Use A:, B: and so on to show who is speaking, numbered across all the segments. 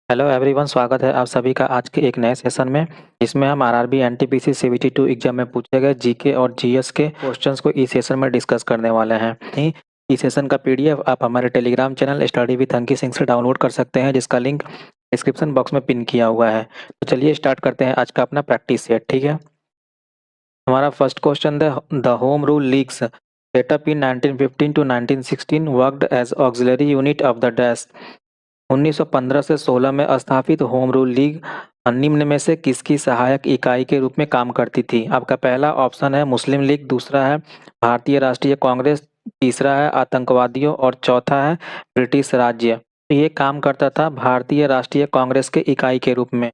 A: Hello everyone, स्वागत है आप सभी का आज के एक नए सेशन में। इसमें हम आरआरबी एनटीपीसी सीबीटी 2 एग्जाम में पूछे गए जीके और जीएस के क्वेश्चंस को इस सेशन में डिस्कस करने वाले हैं। इस सेशन का पीडीएफ आप हमारे टेलीग्राम चैनल स्टडी विद अंकी सिंह से डाउनलोड कर सकते हैं, जिसका लिंक डिस्क्रिप्शन बॉक्स में पिन किया हुआ है। तो चलिए स्टार्ट करते हैं आज का अपना प्रैक्टिस सेट। ठीक है, हमारा first question the home rule leagues setup in 1915 to 1916 worked as auxiliary unit of the dash. 1915 से 16 में स्थापित होम रूल लीग निम्न में से किसकी सहायक इकाई के रूप में काम करती थी? आपका पहला ऑप्शन है मुस्लिम लीग, दूसरा है भारतीय राष्ट्रीय कांग्रेस, तीसरा है आतंकवादियों और चौथा है ब्रिटिश राज्य। ये काम करता था भारतीय राष्ट्रीय कांग्रेस के इकाई के रूप में।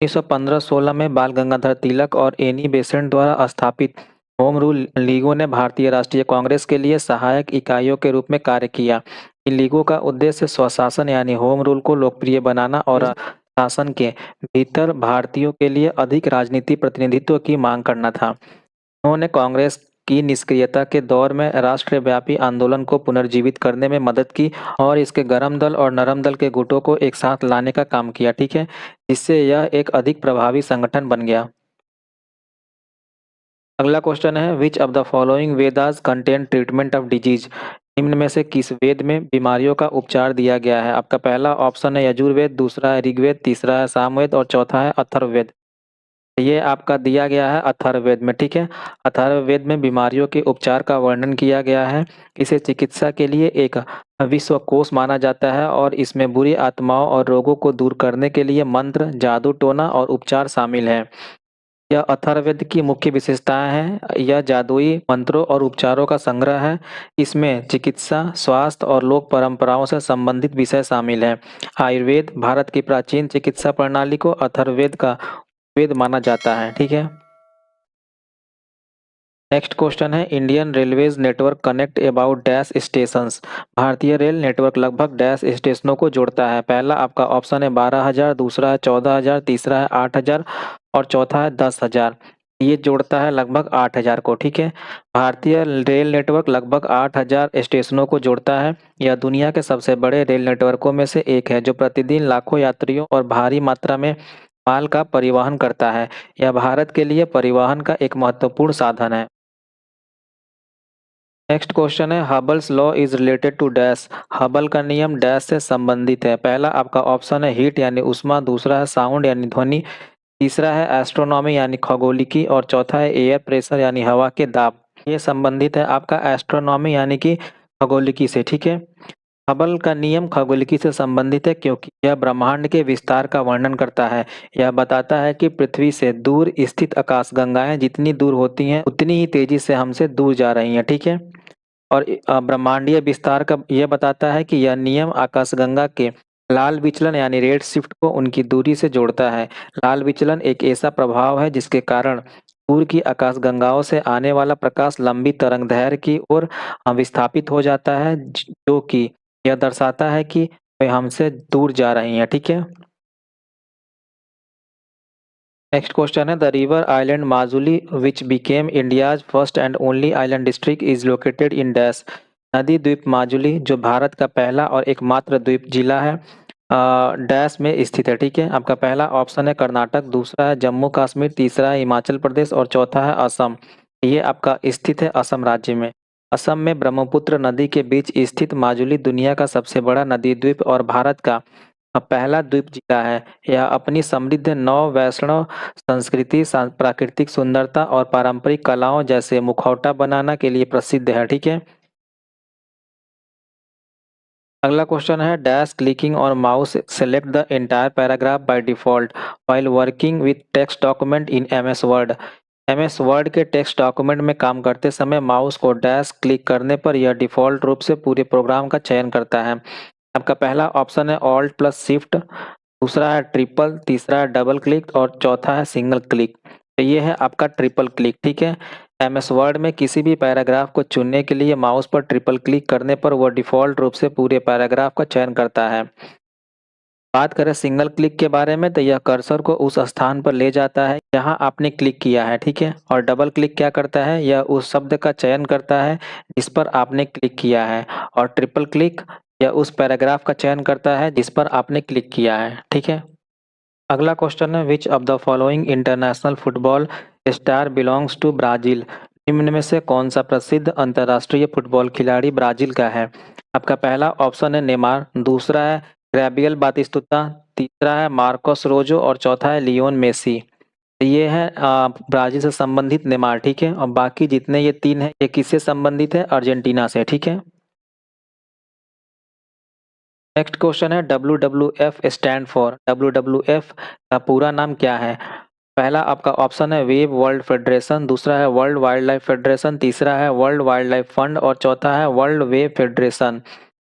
A: 1915-16 में बाल गंगाधर तिलक और एनी बेसेंट द्वारा स्थापित होम रूल लीगों ने भारतीय राष्ट्रीय कांग्रेस के लिए सहायक इकाइयों के रूप में कार्य किया। इन लीगों का उद्देश्य स्वशासन यानी होम रूल को लोकप्रिय बनाना और शासन के भीतर भारतीयों के लिए अधिक राजनीतिक प्रतिनिधित्व की मांग करना था। उन्होंने कांग्रेस की निष्क्रियता के दौर में राष्ट्रव्यापी आंदोलन को पुनर्जीवित करने में मदद की और इसके गरम दल और नरम दल के गुटों को एक साथ लाने का काम किया। ठीक है, जिससे यह एक अधिक प्रभावी संगठन बन गया। अगला क्वेश्चन है which of the following Vedas contain treatment of disease. निम्न में से किस वेद में बीमारियों का उपचार दिया गया है? आपका पहला ऑप्शन है यजुर्वेद, दूसरा है ऋग्वेद, तीसरा है सामवेद और चौथा है अथर्ववेद। ये आपका दिया गया है अथर्ववेद में। ठीक है, अथर्ववेद में बीमारियों के उपचार का वर्णन किया गया है। इसे चिकित्सा के लिए एक विश्वकोश माना जाता है और इसमें बुरी आत्माओं और रोगों को दूर करने के लिए मंत्र, जादू टोना और उपचार शामिल है। यह अथर्ववेद की मुख्य विशेषताएं हैं। यह जादुई मंत्रों और उपचारों का संग्रह है। इसमें चिकित्सा, स्वास्थ्य और लोक परंपराओं से संबंधित विषय शामिल हैं। आयुर्वेद भारत की प्राचीन चिकित्सा प्रणाली को अथर्ववेद का वेद माना जाता है। ठीक है, नेक्स्ट क्वेश्चन है Indian railways network connect about dash stations. भारतीय रेल नेटवर्क लगभग डैश स्टेशनों को जोड़ता है? पहला आपका ऑप्शन है 12,000, दूसरा है 14,000, तीसरा है 8,000 और चौथा है 10,000। ये जोड़ता है लगभग 8,000 को। ठीक है, भारतीय रेल नेटवर्क लगभग 8,000 स्टेशनों को जोड़ता है। यह दुनिया के सबसे बड़े रेल नेटवर्कों में से एक है, जो प्रतिदिन लाखों यात्रियों और भारी मात्रा में माल का परिवहन करता है। यह भारत के लिए परिवहन का एक महत्वपूर्ण साधन है। नेक्स्ट क्वेश्चन है Hubble's law is related to dash. Hubble का नियम डैश से संबंधित है? पहला आपका ऑप्शन है हीट यानी उष्मा, दूसरा है साउंड यानी ध्वनि, तीसरा है एस्ट्रोनॉमी यानी खगोलिकी और चौथा है एयर प्रेशर यानी हवा के दाब। ये संबंधित है आपका एस्ट्रोनॉमी यानी कि खगोलिकी से। ठीक है, हबल का नियम खगोलिकी से संबंधित है क्योंकि यह ब्रह्मांड के विस्तार का वर्णन करता है। यह बताता है कि पृथ्वी से दूर स्थित आकाशगंगाएं जितनी दूर होती हैं उतनी ही तेजी से हमसे दूर जा रही हैं। ठीक है, और ब्रह्मांडीय विस्तार का यह बताता है कि यह नियम आकाशगंगा के लाल विचलन यानी रेड शिफ्ट को उनकी दूरी से जोड़ता है। लाल विचलन एक ऐसा प्रभाव है जिसके कारण दूर की आकाशगंगाओं से आने वाला प्रकाश लंबी तरंगदैर्घ्य की ओर विस्थापित हो जाता है, जो कि यह दर्शाता है कि वे हमसे दूर जा रही हैं। ठीक है, नेक्स्ट क्वेश्चन है the river island Majuli which became India's first and only island district is located in dash. नदी द्वीप माजुली जो भारत का पहला और एकमात्र द्वीप जिला है डैश में स्थित है। ठीक है, आपका पहला ऑप्शन है कर्नाटक, दूसरा है जम्मू कश्मीर, तीसरा है हिमाचल प्रदेश और चौथा है असम। ये आपका स्थित है असम राज्य में। असम में ब्रह्मपुत्र नदी के बीच स्थित माजुली दुनिया का सबसे बड़ा नदी द्वीप और भारत का पहला द्वीप जिला है। यह अपनी समृद्ध नौ वैष्णव संस्कृति, प्राकृतिक सुंदरता और पारंपरिक कलाओं जैसे मुखौटा बनाना के लिए प्रसिद्ध है। ठीक है, अगला क्वेश्चन है डैश क्लिकिंग और mouse select the entire paragraph by default while working with text document in MS word. MS word के टेक्स्ट डॉक्यूमेंट में काम करते समय माउस को डैश क्लिक करने पर यह डिफॉल्ट रूप से पूरे प्रोग्राम का चयन करता है। आपका पहला ऑप्शन है ऑल्ट प्लस शिफ्ट, दूसरा है ट्रिपल, तीसरा है डबल क्लिक और चौथा है सिंगल क्लिक। तो ये है आपका ट्रिपल क्लिक। ठीक है, एमएस वर्ड में किसी भी पैराग्राफ को चुनने के लिए माउस पर ट्रिपल क्लिक करने पर वह डिफ़ॉल्ट रूप से पूरे पैराग्राफ का चयन करता है। बात करें सिंगल क्लिक के बारे में तो यह कर्सर को उस स्थान पर ले जाता है जहां आपने क्लिक किया है। ठीक है, और डबल क्लिक क्या करता है, यह उस शब्द का चयन करता है जिस पर आपने क्लिक किया है। और ट्रिपल क्लिक यह उस पैराग्राफ का चयन करता है जिस पर आपने क्लिक किया है, ठीक है। अगला क्वेश्चन है, which of the following international football star belongs to Brazil. निम्न में से कौन सा प्रसिद्ध अंतर्राष्ट्रीय फुटबॉल खिलाड़ी ब्राजील का है। आपका पहला ऑप्शन है नेमार, दूसरा है गैब्रियल बातिस्तुता, तीसरा है मार्कोस रोजो और चौथा है लियोन मेसी। ये है ब्राजील से संबंधित नेमार, ठीक है। और बाकी जितने ये तीन है ये किससे संबंधित है, अर्जेंटीना से, ठीक है। नेक्स्ट क्वेश्चन है, WWF स्टैंड फॉर। WWF का पूरा नाम क्या है। पहला आपका ऑप्शन है वेब वर्ल्ड फेडरेशन, दूसरा है वर्ल्ड वाइल्ड लाइफ फेडरेशन, तीसरा है वर्ल्ड वाइल्ड लाइफ फंड और चौथा है वर्ल्ड वेब फेडरेशन।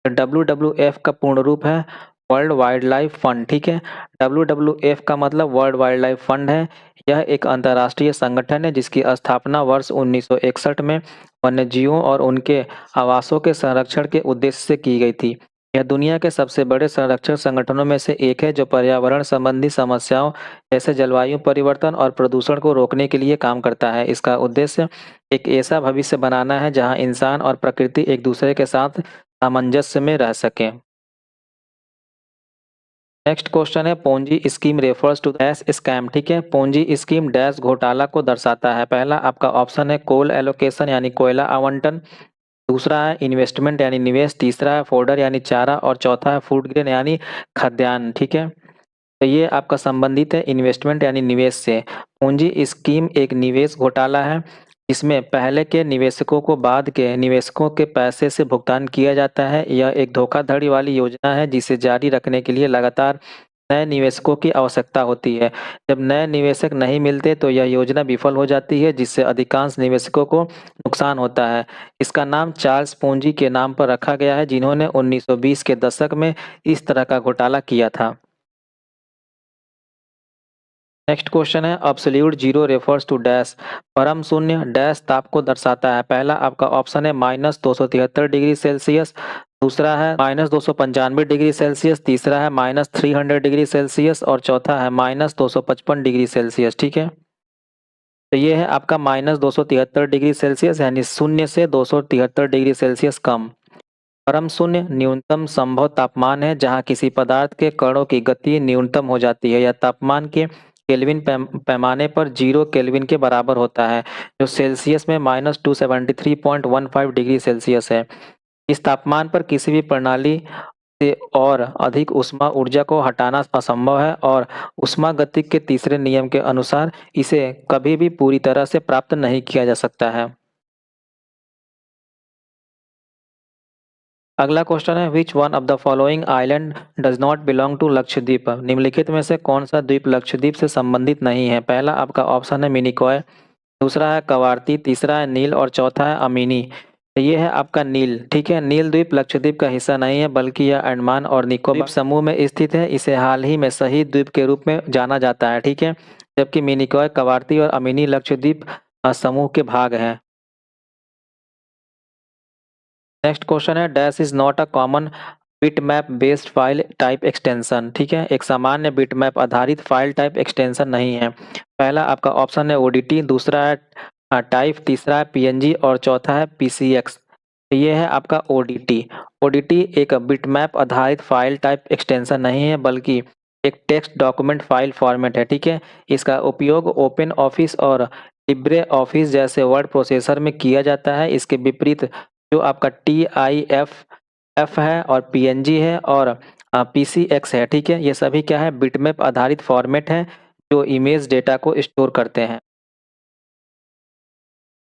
A: WWF का पूर्ण रूप है वर्ल्ड वाइल्ड लाइफ फंड, ठीक है। WWF का मतलब वर्ल्ड वाइल्ड लाइफ फंड है। यह एक अंतर्राष्ट्रीय संगठन है जिसकी स्थापना वर्ष 1961 में वन्यजीवों और उनके आवासों के संरक्षण के उद्देश्य से की गई थी। यह दुनिया के सबसे बड़े संरक्षण संगठनों में से एक है जो पर्यावरण संबंधी समस्याओं जैसे जलवायु परिवर्तन और प्रदूषण को रोकने के लिए काम करता है। इसका उद्देश्य एक ऐसा भविष्य बनाना है जहां इंसान और प्रकृति एक दूसरे के साथ सामंजस्य में रह सकें। नेक्स्ट क्वेश्चन है, Ponzi scheme refers to dash scam, ठीक है। पोंजी स्कीम डैश घोटाला को दर्शाता है। पहला आपका ऑप्शन है कोल एलोकेशन यानी कोयला आवंटन, दूसरा है इन्वेस्टमेंट यानी निवेश, तीसरा है फोडर यानी चारा और चौथा है फूड ग्रेन यानी खाद्यान्न, ठीक है। तो ये आपका संबंधित है इन्वेस्टमेंट यानी निवेश से। पूंजी स्कीम एक निवेश घोटाला है इसमें पहले के निवेशकों को बाद के निवेशकों के पैसे से भुगतान किया जाता है। यह एक धोखाधड़ी वाली योजना है जिसे जारी रखने के लिए लगातार नए निवेशकों की आवश्यकता होती है। जब नए निवेशक नहीं मिलते तो यह योजना विफल हो जाती है जिससे अधिकांश निवेशकों को नुकसान होता है। इसका नाम चार्ल्स पोंजी के नाम पर रखा गया है जिन्होंने 1920 के दशक में इस तरह का घोटाला किया था। नेक्स्ट क्वेश्चन है, absolute zero refers to dash. परम शून्य डैश ताप को दर्शाता है। पहला आपका ऑप्शन है -273 डिग्री सेल्सियस, दूसरा है -295 डिग्री सेल्सियस, तीसरा है -300 डिग्री सेल्सियस और चौथा है -255 डिग्री सेल्सियस, ठीक है। तो ये है आपका -273 डिग्री सेल्सियस यानी शून्य से 273 डिग्री सेल्सियस कम। परम शून्य न्यूनतम संभव तापमान है जहां किसी पदार्थ के कणों की गति न्यूनतम हो जाती है। यह तापमान के केल्विन पैमाने पर 0 केल्विन के बराबर होता है जो सेल्सियस में -273.15 डिग्री सेल्सियस है। इस तापमान पर किसी भी प्रणाली से और अधिक ऊष्मा ऊर्जा को हटाना असंभव है और ऊष्मागतिकी के तीसरे नियम के अनुसार इसे कभी भी पूरी तरह से प्राप्त नहीं किया जा सकता है। अगला क्वेश्चन है, which one of the following island does not belong to Lakshadweep. निम्नलिखित में से कौन सा द्वीप लक्षद्वीप से संबंधित नहीं है। पहला आपका ऑप्शन है मिनिकॉय, दूसरा है कवारती, तीसरा है नील और चौथा है अमीनी। तो ये है आपका नील, ठीक है। नील द्वीप लक्षद्वीप का हिस्सा नहीं है बल्कि यह अंडमान और निकोबार समूह में स्थित है। इसे हाल ही में शहीद द्वीप के रूप में जाना जाता है, ठीक है। जबकि मिनिकॉय, कवारती और अमीनी लक्षद्वीप समूह के भाग हैं। नेक्स्ट क्वेश्चन है, dash is not a common bitmap based file type extension, ठीक है। एक सामान्य बिटमैप आधारित फाइल टाइप एक्सटेंशन नहीं है। पहला आपका ऑप्शन है ओडीटी, दूसरा है टाइप, तीसरा है पीएनजी और चौथा है पीसीएक्स। ये है आपका ओडीटी। ओडीटी एक बिटमैप आधारित फाइल टाइप एक्सटेंशन नहीं है बल्कि एक टेक्स्ट डॉक्यूमेंट फाइल फॉर्मेट है, ठीक है। इसका उपयोग ओपन ऑफिस और लिब्रे ऑफिस जैसे वर्ड प्रोसेसर में किया जाता है। इसके विपरीत जो आपका TIFF है और PNG है और PCX है, ठीक है। ये सभी क्या है, बिटमैप आधारित फॉर्मेट है जो इमेज डेटा को स्टोर करते हैं।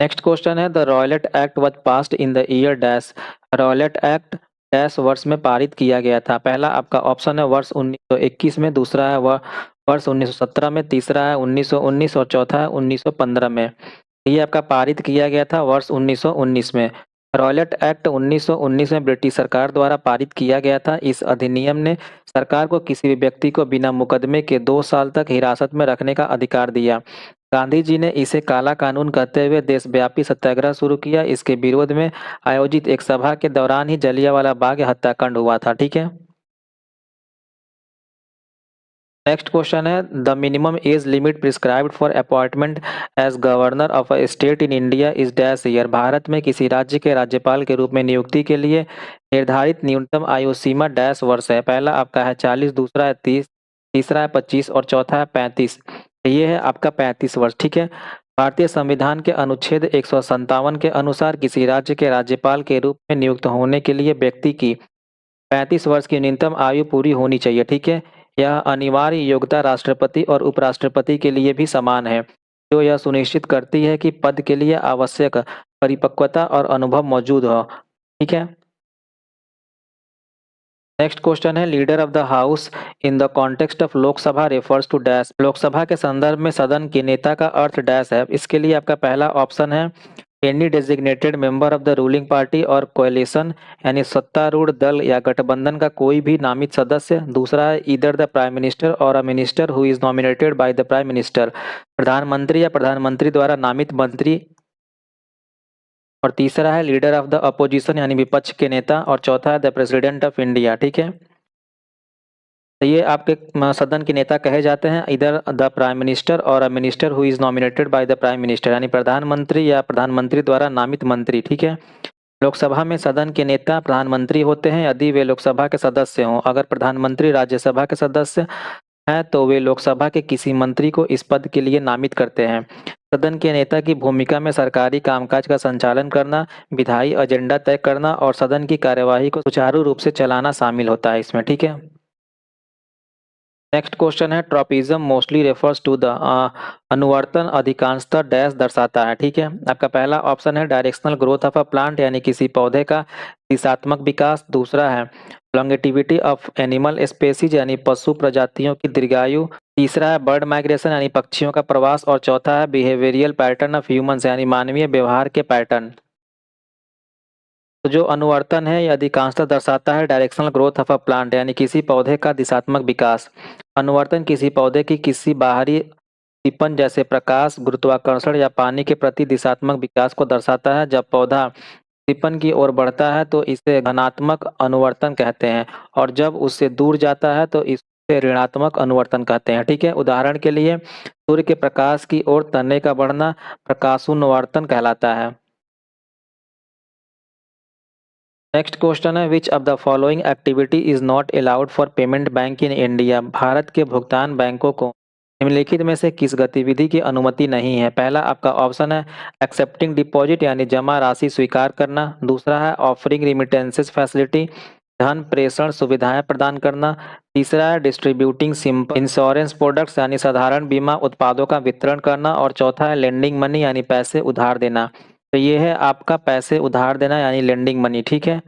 A: नेक्स्ट क्वेश्चन है, the Rowlatt act was passed in the year dash. Rowlatt act dash वर्ष में पारित किया गया था। पहला आपका ऑप्शन है वर्ष 1921 में, दूसरा है वर्ष 1917 में, तीसरा है 1919 और चौथा है 1915 में। ये आपका पारित किया गया था वर्ष 1919 में। रॉयलेट एक्ट 1919 में ब्रिटिश सरकार द्वारा पारित किया गया था। इस अधिनियम ने सरकार को किसी भी व्यक्ति को बिना मुकदमे के 2 साल तक हिरासत में रखने का अधिकार दिया। गांधी जी ने इसे काला कानून कहते हुए देशव्यापी सत्याग्रह शुरू किया। इसके विरोध में आयोजित एक सभा के दौरान ही जलियांवाला बाग हत्याकांड हुआ था, ठीक है। नेक्स्ट क्वेश्चन है, the minimum age limit prescribed for appointment as governor of a state in India is dash year. Bharat में किसी राज्य के राज्यपाल के रूप में नियुक्ति के लिए निर्धारित न्यूनतम आयु सीमा डैश वर्ष है। पहला आपका है 40, दूसरा है 30, तीसरा है 25 और चौथा है 35। ये है आपका 35 वर्ष। ठीक है। भारतीय संविधान के अनुच्छेद 157 के अनुसार किसी राज्य के राज्यपाल के रूप में नियुक्त होने के लिए व्यक्ति की 35 वर्ष की न्यूनतम आयु पूरी होनी चाहिए। ठीक है। यह अनिवार्य योग्यता राष्ट्रपति और उपराष्ट्रपति के लिए भी समान है, जो यह सुनिश्चित करती है कि पद के लिए आवश्यक परिपक्वता और अनुभव मौजूद हो। ठीक है। नेक्स्ट क्वेश्चन है, leader of the house in the context of Lok Sabha refers to dash. Lok Sabha के संदर्भ में सदन के नेता का अर्थ डैश है। इसके लिए आपका पहला ऑप्शन है any designated member of the ruling party और कोएलिशन, यानी सत्तारूढ़ दल या गठबंधन का कोई भी नामित सदस्य। दूसरा है ईदर द प्राइम मिनिस्टर और a minister who is nominated by the prime minister, प्रधानमंत्री या प्रधानमंत्री द्वारा नामित मंत्री। और तीसरा है लीडर ऑफ द अपोजिशन, यानी विपक्ष के नेता। और चौथा है द प्रेसिडेंट ऑफ इंडिया। ठीक है। तो ये आपके सदन के नेता कहे जाते हैं इधर द प्राइम मिनिस्टर और a minister who is nominated by the prime minister, यानी प्रधानमंत्री या प्रधानमंत्री द्वारा नामित मंत्री। ठीक है। लोकसभा में सदन के नेता प्रधानमंत्री होते हैं यदि वे लोकसभा के सदस्य हों। अगर प्रधानमंत्री राज्यसभा के सदस्य हैं तो वे लोकसभा के किसी मंत्री को इस पद के लिए नामित करते हैं। सदन के नेता की भूमिका में सरकारी कामकाज का संचालन करना, विधायी एजेंडा तय करना और सदन की कार्यवाही को सुचारू रूप से चलाना शामिल होता है इसमें। ठीक है। नेक्स्ट क्वेश्चन है, tropism mostly refers to the. अनुवर्तन अधिकांशतः डैश दर्शाता है। ठीक है। आपका पहला ऑप्शन है directional growth of a plant, यानी किसी पौधे का दिशात्मक विकास। दूसरा है लॉन्गेटिविटी ऑफ एनिमल स्पेसीज, यानी पशु प्रजातियों की दीर्घायु। तीसरा है बर्ड माइग्रेशन, यानी पक्षियों का प्रवास। और चौथा है बिहेवियरियल पैटर्न ऑफ ह्यूमंस, यानी मानवीय व्यवहार के पैटर्न। तो जो अनुवर्तन है यह अधिकांशतः दर्शाता है directional growth of a plant, यानी किसी पौधे का दिशात्मक विकास। अनुवर्तन किसी पौधे की किसी बाहरी दीपन जैसे प्रकाश, गुरुत्वाकर्षण या पानी के प्रति दिशात्मक विकास को दर्शाता है। जब पौधा दीपन की ओर बढ़ता है तो इसे धनात्मक अनुवर्तन कहते हैं, और जब उससे दूर जाता है तो इसे ऋणात्मक अनुवर्तन कहते हैं। ठीक है। उदाहरण के लिए सूर्य के प्रकाश की ओर तनने का बढ़ना प्रकाशानुवर्तन कहलाता है। नेक्स्ट क्वेश्चन है, which of the following activity is not allowed for payment bank in India. Bharat के भुगतान बैंकों को निम्नलिखित में से किस गतिविधि की अनुमति नहीं है। पहला आपका ऑप्शन है एक्सेप्टिंग डिपॉजिट, यानी जमा राशि स्वीकार करना। दूसरा है ऑफरिंग रिमिटेंसेस फैसिलिटी, धन प्रेषण सुविधाएं प्रदान करना। तीसरा है डिस्ट्रीब्यूटिंग सिंपल इंश्योरेंस प्रोडक्ट्स, यानी साधारण बीमा उत्पादों का वितरण करना। और चौथा है लेंडिंग मनी, यानी पैसे उधार देना। तो ये है आपका पैसे उधार देना, यानी लेंडिंग मनी। ठीक है।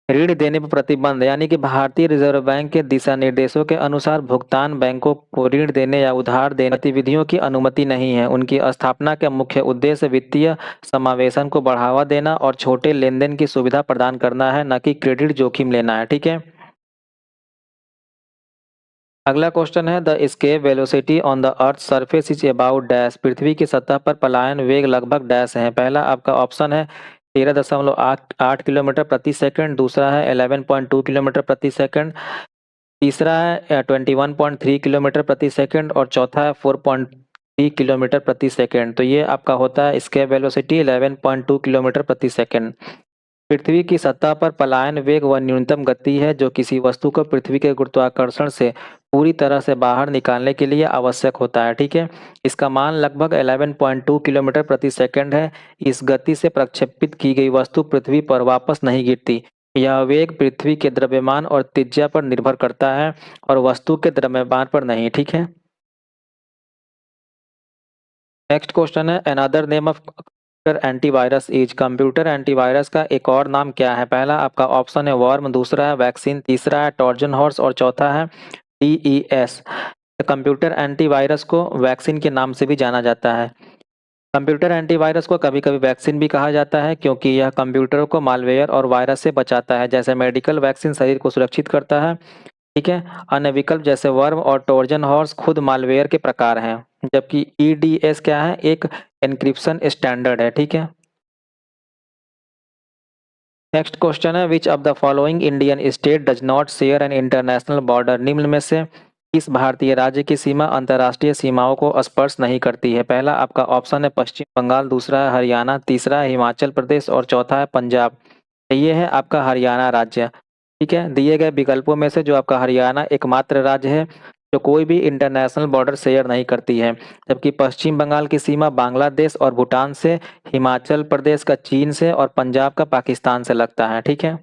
A: ऋण देने पर प्रतिबंध, यानी कि भारतीय रिजर्व बैंक के दिशा निर्देशों के अनुसार भुगतान बैंकों को ऋण देने या उधार देने गतिविधियों की अनुमति नहीं है। उनकी स्थापना का मुख्य उद्देश्य वित्तीय समावेशन को बढ़ावा देना और छोटे लेनदेन की सुविधा प्रदान करना है, न कि क्रेडिट जोखिम लेना है। ठीक है। अगला क्वेश्चन है, the escape velocity on the earth surface is about dash. पृथ्वी की सतह पर पलायन वेग लगभग डैश है। पहला आपका ऑप्शन है 13.8 किलोमीटर प्रति सेकंड। दूसरा है 11.2 किलोमीटर प्रति सेकंड। तीसरा है 21.3 किलोमीटर प्रति सेकंड। और चौथा है 4.3 किलोमीटर प्रति सेकंड। तो ये आपका होता है एस्केप वेलोसिटी 11.2 किलोमीटर प्रति सेकंड। पृथ्वी की सतह पर पलायन वेग वह न्यूनतम गति है जो किसी वस्तु को पृथ्वी के गुरुत्वाकर्षण से पूरी तरह से बाहर निकालने के लिए आवश्यक होता है। ठीक है। इसका मान लगभग 11.2 किलोमीटर प्रति सेकंड है। इस गति से प्रक्षेपित की गई वस्तु पृथ्वी पर वापस नहीं गिरती। यह वेग पृथ्वी के द्रव्यमान और त्रिज्या पर निर्भर करता है और वस्तु के द्रव्यमान पर नहीं। ठीक है। नेक्स्ट क्वेश्चन है, another name of antivirus is. Computer antivirus का एक और नाम क्या है। पहला आपका ऑप्शन है वर्म। दूसरा है वैक्सीन। तीसरा है ट्रोजन हॉर्स। और चौथा है DES। कंप्यूटर एंटीवायरस को वैक्सीन के नाम से भी जाना जाता है। कंप्यूटर एंटीवायरस को कभी कभी वैक्सीन भी कहा जाता है क्योंकि यह कंप्यूटरों को मालवेयर और वायरस से बचाता है। जैसे मेडिकल वैक्सीन शरीर को सुरक्षित करता है। ठीक है। अन्य विकल्प जैसे वर्म और ट्रोजन हॉर्स खुद मालवेयर के प्रकार हैं, जबकि EDS क्या है, एक एन्क्रिप्शन स्टैंडर्ड है। ठीक है। नेक्स्ट क्वेश्चन है, which of the following Indian state does not share an international border. निम्न में से किस भारतीय राज्य की सीमा अंतर्राष्ट्रीय सीमाओं को स्पर्श नहीं करती है? पहला आपका ऑप्शन है पश्चिम बंगाल, दूसरा है हरियाणा, तीसरा है हिमाचल प्रदेश और चौथा है पंजाब। ये है आपका हरियाणा राज्य। ठीक है, दिए गए विकल्पों में से जो आपका हरियाणा एकमात्र राज्य है जो कोई भी इंटरनेशनल बॉर्डर शेयर नहीं करती है, जबकि पश्चिम बंगाल की सीमा बांग्लादेश और भूटान से, हिमाचल प्रदेश का चीन से और पंजाब का पाकिस्तान से लगता है। ठीक है,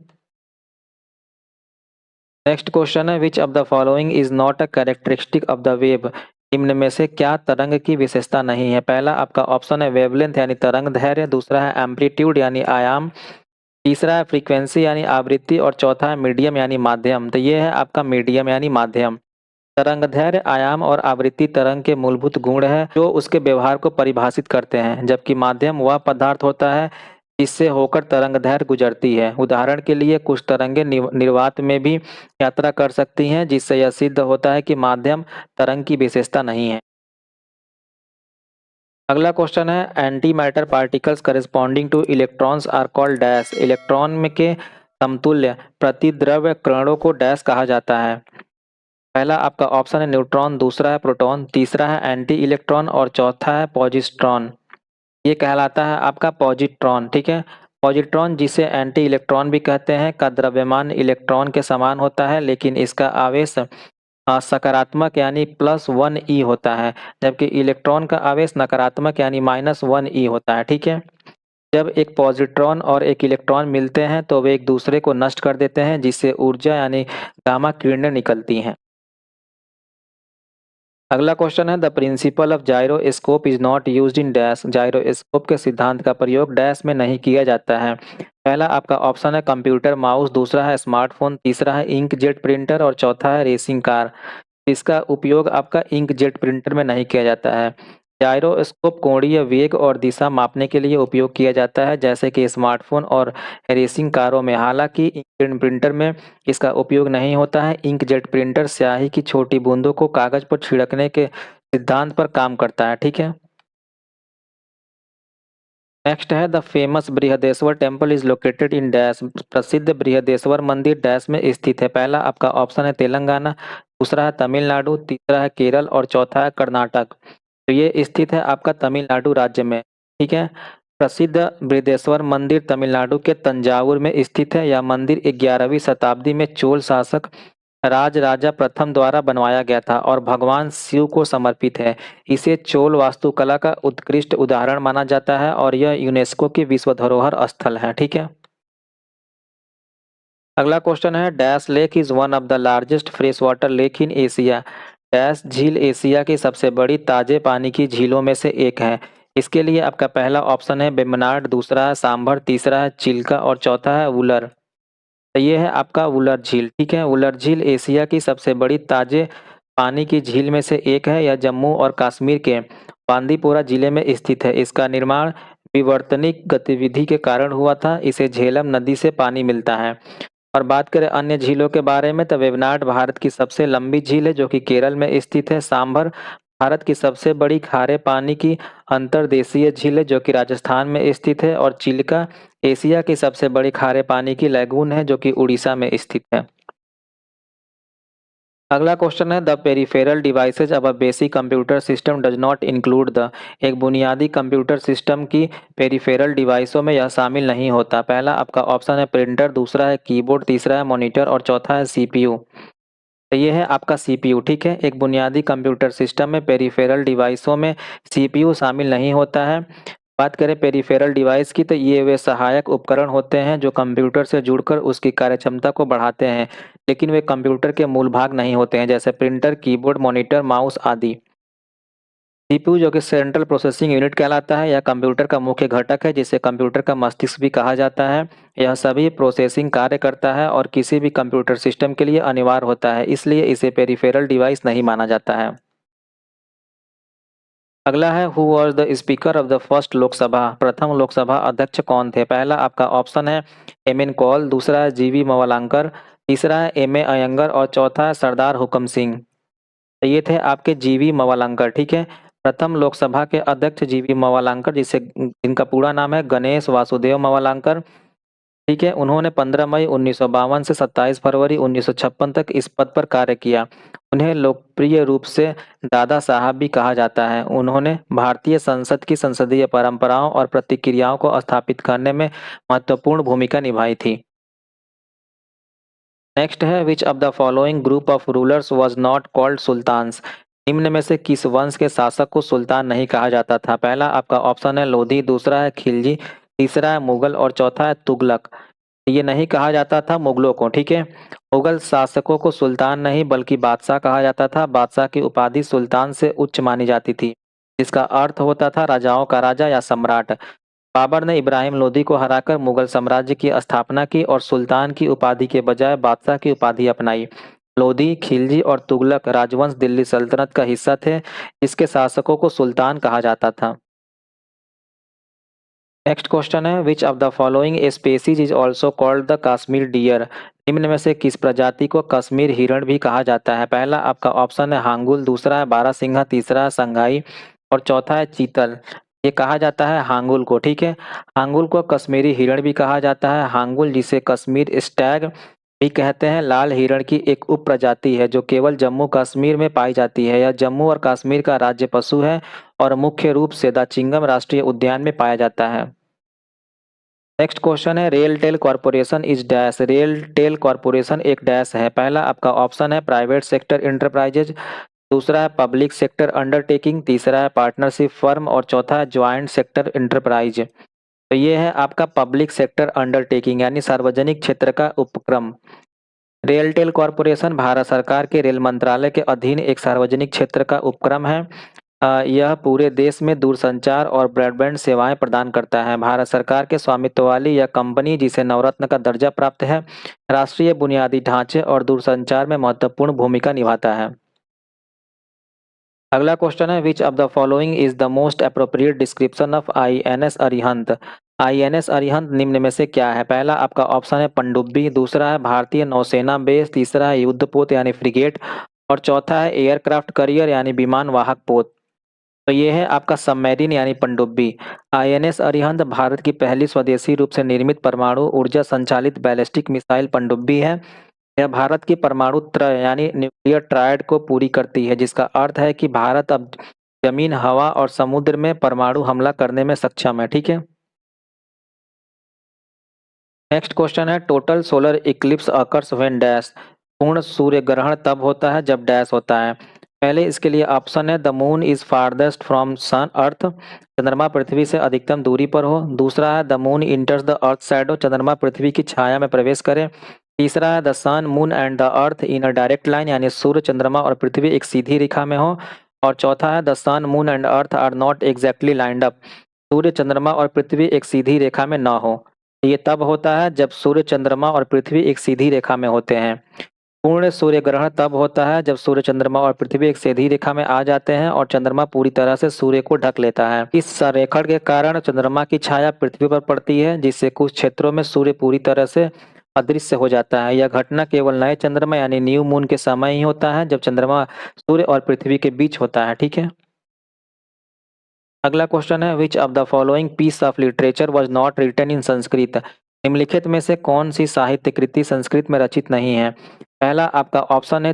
A: नेक्स्ट क्वेश्चन है which of the following is not a characteristic of the wave? निम्न में से क्या तरंग की विशेषता नहीं है? पहला आपका ऑप्शन है वेवलेंथ यानी तरंग दैर्घ्य, दूसरा है एम्पलीट्यूड यानी आयाम, तीसरा है फ्रीक्वेंसी यानी आवृत्ति और चौथा है मीडियम यानी माध्यम। तो ये है आपका मीडियम यानी माध्यम। तरंग दैर्घ्य, आयाम और आवृत्ति तरंग के मूलभूत गुण है जो उसके व्यवहार को परिभाषित करते हैं, जबकि माध्यम वह पदार्थ होता है जिससे होकर तरंग दैर्घ्य गुजरती है। उदाहरण के लिए कुछ तरंगें निर्वात में भी यात्रा कर सकती हैं, जिससे यह सिद्ध होता है कि माध्यम तरंग की विशेषता नहीं है। अगला क्वेश्चन है anti matter particles corresponding to electrons are called dash? Electron में के समतुल्य प्रतिद्रव्य कणों को डैश कहा जाता है? पहला आपका ऑप्शन है न्यूट्रॉन, दूसरा है प्रोटॉन, तीसरा है एंटी इलेक्ट्रॉन और चौथा है पॉजिट्रॉन। ये कहलाता है आपका पॉजिट्रॉन। ठीक है, पॉजिट्रॉन जिसे एंटी इलेक्ट्रॉन भी कहते हैं का द्रव्यमान इलेक्ट्रॉन के समान होता है, लेकिन इसका आवेश सकारात्मक यानी +1e होता है, जबकि इलेक्ट्रॉन का आवेश नकारात्मक यानी -1e होता है। ठीक है, जब एक पॉजिट्रॉन और एक इलेक्ट्रॉन मिलते हैं तो वे एक दूसरे को नष्ट कर देते हैं, जिससे ऊर्जा यानी गामा किरणें निकलती हैं। अगला क्वेश्चन है the principle of gyroscope is not used in dash? Gyroscope के सिद्धांत का प्रयोग डैश में नहीं किया जाता है। पहला आपका ऑप्शन है कंप्यूटर माउस, दूसरा है स्मार्टफोन, तीसरा है इंकजेट प्रिंटर और चौथा है रेसिंग कार। इसका उपयोग आपका इंकजेट प्रिंटर में नहीं किया जाता है। जायरोस्कोप कोणीय वेग और दिशा मापने के लिए उपयोग किया जाता है, जैसे कि स्मार्टफोन और रेसिंग कारों में। हालांकि इंक प्रिंटर में इसका उपयोग नहीं होता है। इंकजेट प्रिंटर स्याही की छोटी बूंदों को कागज पर छिड़कने के सिद्धांत पर काम करता है। ठीक है, नेक्स्ट है the famous Brihadeeswara temple is located in dash? प्रसिद्ध बृहदेश्वर मंदिर डैश में स्थित है? पहला आपका ऑप्शन है तेलंगाना, दूसरा है तमिलनाडु, तीसरा है केरल और चौथा है कर्नाटक। तो ये स्थित है आपका तमिलनाडु राज्य में। ठीक है, प्रसिद्ध बृहदेश्वर मंदिर तमिलनाडु के तंजावुर में स्थित है। यह मंदिर 11वीं शताब्दी में चोल शासक राजा प्रथम द्वारा बनवाया गया था और भगवान शिव को समर्पित है। इसे चोल वास्तुकला का उत्कृष्ट उदाहरण माना जाता है और यह यूनेस्को की विश्व धरोहर स्थल है। ठीक है, अगला क्वेश्चन है dash lake is one of the largest fresh water lake in Asia? Dash झील एशिया की सबसे बड़ी ताजे पानी की झीलों में से एक है। इसके लिए आपका पहला ऑप्शन है वेम्बनाड, दूसरा है सांभर, तीसरा है चिल्का और चौथा है वुलर। तो ये है आपका वुलर झील। ठीक है, वुलर झील एशिया की सबसे बड़ी ताजे पानी की झील में से एक है। यह जम्मू और कश्मीर के बांदीपोरा जिले में स्थित है। इसका निर्माण विवर्तनिक गतिविधि के कारण हुआ था। इसे झेलम नदी से पानी मिलता है। और बात करें अन्य झीलों के बारे में तो वेवनाड भारत की सबसे लंबी झील है जो कि केरल में स्थित है। सांभर भारत की सबसे बड़ी खारे पानी की अंतर्देशीय झील है जो कि राजस्थान में स्थित है। और चिल्का एशिया की सबसे बड़ी खारे पानी की लैगून है जो कि उड़ीसा में स्थित है। अगला क्वेश्चन है the peripheral devices of a basic computer system does not include the? एक बुनियादी कंप्यूटर सिस्टम की पेरिफेरल डिवाइसों में यह शामिल नहीं होता। पहला आपका ऑप्शन है प्रिंटर, दूसरा है कीबोर्ड, तीसरा है मॉनिटर और चौथा है सीपीयू। तो ये है आपका सीपीयू। ठीक है, एक बुनियादी कंप्यूटर सिस्टम में पेरिफेरल डिवाइसों में सीपीयू शामिल नहीं होता है। बात करें पेरिफेरल डिवाइस की तो ये वे सहायक उपकरण होते हैं जो कंप्यूटर से जुड़कर उसकी कार्यक्षमता को बढ़ाते हैं, लेकिन वे कंप्यूटर के मूल भाग नहीं होते हैं, जैसे प्रिंटर, कीबोर्ड, मॉनिटर, माउस आदि। सीपीयू जो कि सेंट्रल प्रोसेसिंग यूनिट कहलाता है, यह कंप्यूटर का मुख्य घटक है जिसे कंप्यूटर का मस्तिष्क भी कहा जाता है। यह सभी प्रोसेसिंग कार्य करता है और किसी भी कंप्यूटर सिस्टम के लिए अनिवार्य होता है, इसलिए इसे पेरिफेरल डिवाइस नहीं माना जाता है। अगला है who was the speaker of the first Lok Sabha? प्रथम लोकसभा अध्यक्ष कौन थे? पहला आपका ऑप्शन है एम एन कौल, दूसरा है जीवी मवलांकर, तीसरा है एम ए अयंगर और चौथा है सरदार हुकम सिंह। तो ये थे आपके जीवी मवलांकर। ठीक है, प्रथम लोकसभा के अध्यक्ष जीवी मवलांकर जिसे जिनका पूरा नाम है गणेश वासुदेव मवलांकर। ठीक है, उन्होंने 15 मई 1952 से 27 फरवरी 1956 तक इस पद पर कार्य किया। उन्हें लोकप्रिय रूप से दादा साहब भी कहा जाता है। उन्होंने भारतीय संसद की संसदीय परंपराओं और प्रतिक्रियाओं को स्थापित करने में महत्वपूर्ण भूमिका निभाई थी। नेक्स्ट है which of the following group of rulers was not called sultans. निम्न में से किस वंश के शासक को सुल्तान नहीं कहा जाता था? पहला आपका ऑप्शन है लोधी, दूसरा है खिलजी, तीसरा है मुगल और चौथा है तुगलक। ये नहीं कहा जाता था मुगलों को, ठीक है। मुगल शासकों को सुल्तान नहीं बल्कि बादशाह कहा जाता था। बादशाह की उपाधि सुल्तान से उच्च मानी जाती थी, जिसका अर्थ होता था राजाओं का राजा या सम्राट। बाबर ने इब्राहिम लोदी को हराकर मुगल साम्राज्य की स्थापना की और सुल्तान की उपाधि के बजाय बादशाह की उपाधि अपनाई। लोदी, खिलजी और तुगलक राजवंश दिल्ली सल्तनत का हिस्सा थे, जिसके शासकों को सुल्तान कहा जाता था। नेक्स्ट क्वेश्चन है which of the following species is also called the Kashmir deer. निम्न में से किस प्रजाति को कश्मीर हिरण भी कहा जाता है? पहला आपका ऑप्शन है हांगुल, दूसरा है बारहसिंघा, तीसरा है संगाई और चौथा है चीतल। ये कहा जाता है हांगुल को, ठीक है। हांगुल को कश्मीरी हिरण भी कहा जाता है। हांगुल, जिसे कश्मीर स्टैग भी कहते हैं, लाल हिरण की एक उप प्रजाति है जो केवल जम्मू कश्मीर में पाई जाती है। यह जम्मू और कश्मीर का राज्य पशु है और मुख्य रूप से दाचिंगम राष्ट्रीय उद्यान में पाया जाता है। नेक्स्ट क्वेश्चन है RailTel corporation is dash. RailTel corporation एक डैश है। पहला आपका ऑप्शन है प्राइवेट सेक्टर इंटरप्राइजेज, दूसरा है पब्लिक सेक्टर अंडरटेकिंग, तीसरा है पार्टनरशिप फर्म और चौथा है ज्वाइंट सेक्टर इंटरप्राइज। तो ये है आपका पब्लिक सेक्टर अंडरटेकिंग यानी सार्वजनिक क्षेत्र का उपक्रम। रेलटेल कॉर्पोरेशन भारत सरकार के रेल मंत्रालय के अधीन एक सार्वजनिक क्षेत्र का उपक्रम है। यह पूरे देश में दूरसंचार और ब्रॉडबैंड सेवाएं प्रदान करता है। भारत सरकार के स्वामित्व वाली यह कंपनी, जिसे नवरत्न का दर्जा प्राप्त है, राष्ट्रीय बुनियादी ढांचे और दूरसंचार में महत्वपूर्ण भूमिका निभाता है। अगला क्वेश्चन है which of the following is the most appropriate description of INS Arihant. INS Arihant निम्न में से क्या है? पहला आपका ऑप्शन है पनडुब्बी, दूसरा है भारतीय नौसेना बेस, तीसरा है युद्धपोत यानी फ्रिगेट और चौथा है एयरक्राफ्ट करियर यानी विमान वाहक पोत। तो ये है आपका सबमरीन यानी पनडुब्बी। आईएनएस अरिहंत भारत की पहली स्वदेशी रूप से निर्मित परमाणु ऊर्जा संचालित बैलिस्टिक मिसाइल पनडुब्बी है। यह भारत की परमाणु त्रय यानी न्यूक्लियर ट्रायड को पूरी करती है, जिसका अर्थ है कि भारत अब जमीन, हवा और समुद्र में परमाणु हमला करने में सक्षम है, ठीक है। नेक्स्ट क्वेश्चन है total solar Eclipse occurs when dash. पूर्ण सूर्य ग्रहण तब होता है जब डैश होता है। पहले इसके लिए ऑप्शन है the moon is farthest from sun earth, चंद्रमा पृथ्वी से अधिकतम दूरी पर हो। दूसरा है the moon enters the earth shadow, चंद्रमा पृथ्वी की छाया में प्रवेश करे। तीसरा है the sun moon and the earth in a direct line, यानी सूर्य, चंद्रमा और पृथ्वी एक सीधी रेखा में हो। और चौथा है the sun moon and earth are not exactly lined up, सूर्य, चंद्रमा और पृथ्वी एक सीधी रेखा में न हो। ये तब होता है जब सूर्य, चंद्रमा और पृथ्वी एक सीधी रेखा में होते हैं। पूर्ण सूर्य ग्रहण तब होता है जब सूर्य, चंद्रमा और पृथ्वी एक सीधी रेखा में आ जाते हैं और चंद्रमा पूरी तरह से सूर्य को ढक लेता है। इस संरेखण के कारण चंद्रमा की छाया पृथ्वी पर पड़ती है, जिससे कुछ क्षेत्रों में सूर्य पूरी तरह से अदृश्य हो जाता है। यह घटना केवल नए चंद्रमा यानी न्यू मून के समय ही होता है, जब चंद्रमा सूर्य और पृथ्वी के बीच होता है, ठीक है। अगला क्वेश्चन है which of the following piece of literature was not written in Sanskrit. निम्नलिखित में से कौन सी साहित्य कृति संस्कृत में रचित नहीं है? पहला आपका ऑप्शन है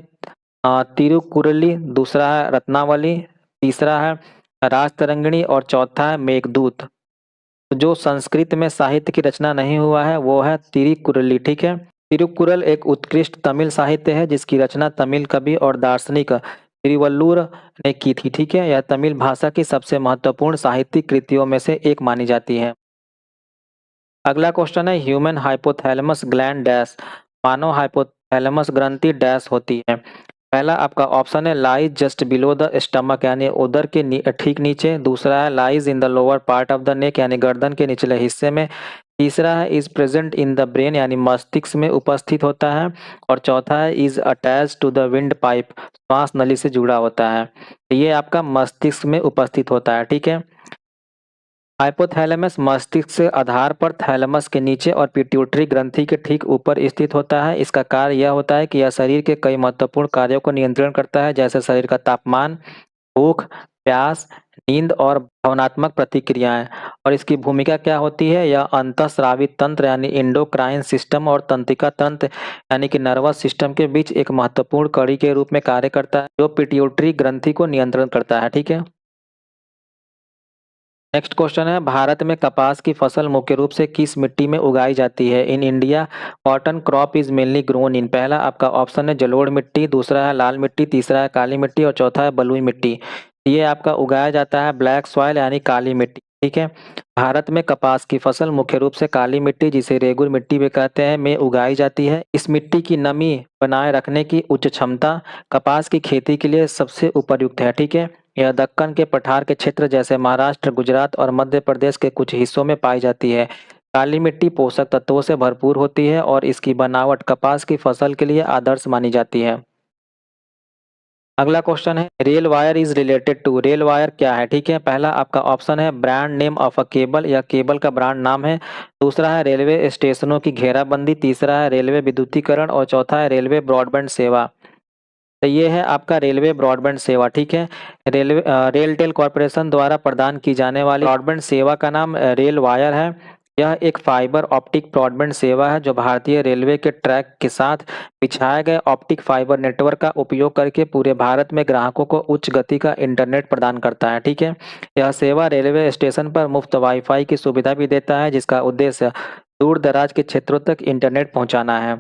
A: तिरुकुरली, दूसरा है रत्नावली, तीसरा है राजतरंगिणी और चौथा है मेघदूत। तो जो संस्कृत में साहित्य की रचना नहीं हुआ है वो है तिरुकुरली, ठीक है। तिरुकुरल एक उत्कृष्ट तमिल साहित्य है जिसकी रचना तमिल कवि और दार्शनिक तिरुवल्लुवर ने की थी, ठीक है। यह तमिल भाषा की सबसे महत्वपूर्ण साहित्यिक कृतियों में से एक मानी जाती है। अगला क्वेश्चन है ह्यूमन हाइपोथैलेमस ग्लैंड डैश। मानव हाइपोथैलेमस ग्रंथि डैश होती है। पहला आपका ऑप्शन है lies just below the stomach यानी उदर के ठीक नीचे। दूसरा है lies in the lower part of the neck यानी गर्दन के निचले हिस्से में। तीसरा है is present in the brain यानी मस्तिष्क में उपस्थित होता है। और चौथा है is attach to the windpipe, श्वास नली से जुड़ा होता है। तो ये आपका मस्तिष्क में उपस्थित होता है, ठीक है। हाइपोथैलेमस मस्तिष्क से आधार पर थैलेमस के नीचे और पिट्यूटरी ग्रंथि के ठीक ऊपर स्थित होता है। इसका कार्य यह होता है कि यह शरीर के कई महत्वपूर्ण कार्यों को नियंत्रण करता है, जैसे शरीर का तापमान, भूख, प्यास, नींद और भावनात्मक प्रतिक्रियाएं। और इसकी भूमिका क्या होती है? यह अंतःस्रावी तंत्र यानी एंडोक्राइन सिस्टम और तंत्रिका तंत्र यानी कि नर्वस सिस्टम के बीच एक महत्वपूर्ण कड़ी के रूप में कार्य करता है, जो पिट्यूटरी ग्रंथि को नियंत्रण करता है। ठीक है। नेक्स्ट क्वेश्चन है, भारत में कपास की फसल मुख्य रूप से किस मिट्टी में उगाई जाती है? In India cotton crop is mainly grown in. पहला आपका ऑप्शन है जलोढ़ मिट्टी, दूसरा है लाल मिट्टी, तीसरा है काली मिट्टी और चौथा है बलुई मिट्टी। ये आपका उगाया जाता है ब्लैक सॉइल यानी काली मिट्टी। ठीक है। भारत में कपास की फसल मुख्य रूप से काली मिट्टी, जिसे रेगुर मिट्टी भी कहते हैं, में उगाई जाती है। इस मिट्टी की नमी बनाए रखने की उच्च क्षमता कपास की खेती के लिए सबसे उपयुक्त है। ठीक है। यह दक्कन के पठार के क्षेत्र जैसे महाराष्ट्र, गुजरात और मध्य प्रदेश के कुछ हिस्सों में पाई जाती है। काली मिट्टी पोषक तत्वों से भरपूर होती है और इसकी बनावट कपास की फसल के लिए आदर्श मानी जाती है। अगला क्वेश्चन है, rail wire is related to. Rail wire क्या है? ठीक है। पहला आपका ऑप्शन है brand name of a cable, या केबल का ब्रांड नाम है। दूसरा है रेलवे स्टेशनों की घेराबंदी, तीसरा है रेलवे विद्युतीकरण और चौथा है रेलवे ब्रॉडबैंड सेवा। तो ये है आपका रेलवे ब्रॉडबैंड सेवा। ठीक है। रेलटेल कॉरपोरेशन द्वारा प्रदान की जाने वाली ब्रॉडबैंड सेवा का नाम रेल वायर है। यह एक फाइबर ऑप्टिक ब्रॉडबैंड सेवा है जो भारतीय रेलवे के ट्रैक के साथ बिछाए गए ऑप्टिक फाइबर नेटवर्क का उपयोग करके पूरे भारत में ग्राहकों को उच्च गति का इंटरनेट प्रदान करता है। ठीक है। यह सेवा रेलवे स्टेशन पर मुफ्त वाईफाई की सुविधा भी देता है, जिसका उद्देश्य दूर दराज के क्षेत्रों तक इंटरनेट पहुंचाना है।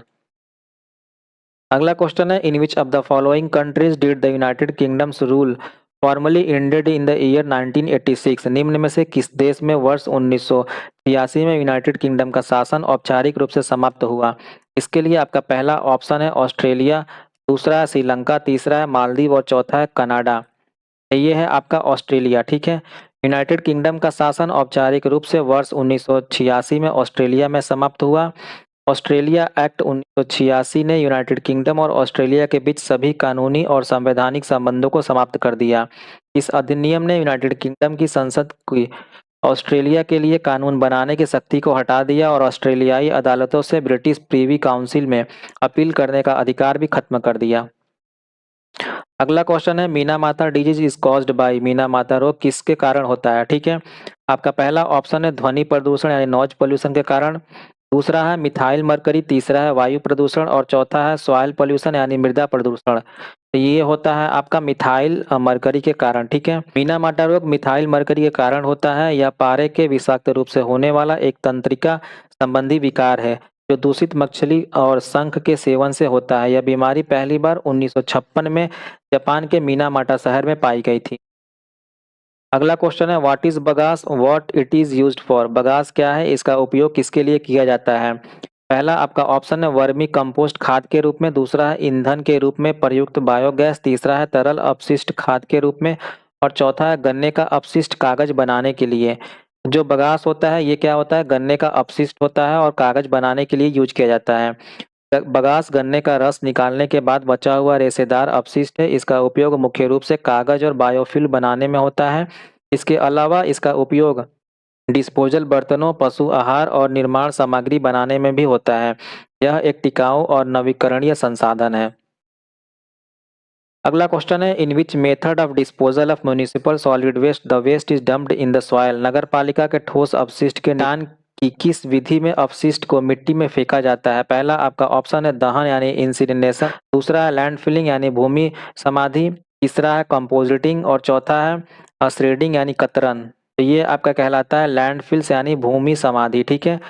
A: अगला क्वेश्चन है, in which of the following countries did the United Kingdoms rule formally ended in the year 1986। निम्न में से किस देश में वर्ष 1986 में यूनाइटेड किंगडम का शासन औपचारिक रूप से समाप्त हुआ? इसके लिए आपका पहला ऑप्शन है ऑस्ट्रेलिया, दूसरा है श्रीलंका, तीसरा है मालदीव और चौथा है कनाडा। ये है आपका ऑस्ट्रेलिया। ठीक है। यूनाइटेड किंगडम का शासन औपचारिक रूप से वर्ष 1986 में ऑस्ट्रेलिया में समाप्त हुआ। ऑस्ट्रेलिया एक्ट 1986 ने यूनाइटेड किंगडम और ऑस्ट्रेलिया के बीच सभी कानूनी और संवैधानिक संबंधों को समाप्त कर दिया। इस अधिनियम ने यूनाइटेड किंगडम की संसद की ऑस्ट्रेलिया के लिए कानून बनाने की शक्ति को हटा दिया और ऑस्ट्रेलियाई अदालतों से ब्रिटिश प्रीवी काउंसिल में अपील करने का अधिकार भी खत्म कर दिया। अगला क्वेश्चन है, मीना माता disease is caused by. Meena माता रोग किसके कारण होता है? ठीक है। आपका पहला ऑप्शन है ध्वनि प्रदूषण यानी नॉइज पोल्यूशन के कारण, दूसरा है मिथाइल मरकरी, तीसरा है वायु प्रदूषण और चौथा है सॉइल पोल्यूशन यानी मृदा प्रदूषण। तो ये होता है आपका मिथाइल मरकरी के कारण। ठीक है। मीना माता रोग मिथाइल मरकरी के कारण होता है। यह पारे के विषाक्त रूप से होने वाला एक तंत्रिका संबंधी विकार है जो दूषित मछली और शंख के सेवन से होता है। यह बीमारी पहली बार 1956 में जापान के मीनामाटा शहर में पाई गई थी। अगला क्वेश्चन है, what is bagasse, what it is used for. Bagasse क्या है, इसका उपयोग किसके लिए किया जाता है? पहला आपका ऑप्शन है वर्मी कंपोस्ट खाद के रूप में, दूसरा है ईंधन के रूप में प्रयुक्त बायोगैस, तीसरा है तरल अपशिष्ट खाद के रूप में और चौथा है गन्ने का अपशिष्ट कागज बनाने के लिए। जो बगास होता है ये क्या होता है? गन्ने का अपशिष्ट होता है और कागज बनाने के लिए यूज किया जाता है। बगास गन्ने का रस निकालने के बाद बचा हुआ रेशेदार अपशिष्ट है। इसका उपयोग मुख्य रूप से कागज और बायोफ्यूल बनाने में होता है। इसके अलावा इसका उपयोग डिस्पोजल बर्तनों, पशु आहार और निर्माण सामग्री बनाने में भी होता है। यह एक टिकाऊ और नवीकरणीय संसाधन है। अगला क्वेश्चन है, in which method of disposal of municipal solid waste the waste is dumped in the soil. नगर पालिका के ठोस अपशिष्ट के निपटान की किस विधि में अपशिष्ट को मिट्टी में फेंका जाता है? पहला आपका ऑप्शन है दहन यानी इंसिनेशन, दूसरा है लैंडफिलिंग यानी भूमि समाधि, तीसरा है कंपोजिटिंग और चौथा है श्रेडिंग यानी कतरन। तो ये आपका कहलाता है लैंडफिल्स यानी भूमि समाधि। ठीक है।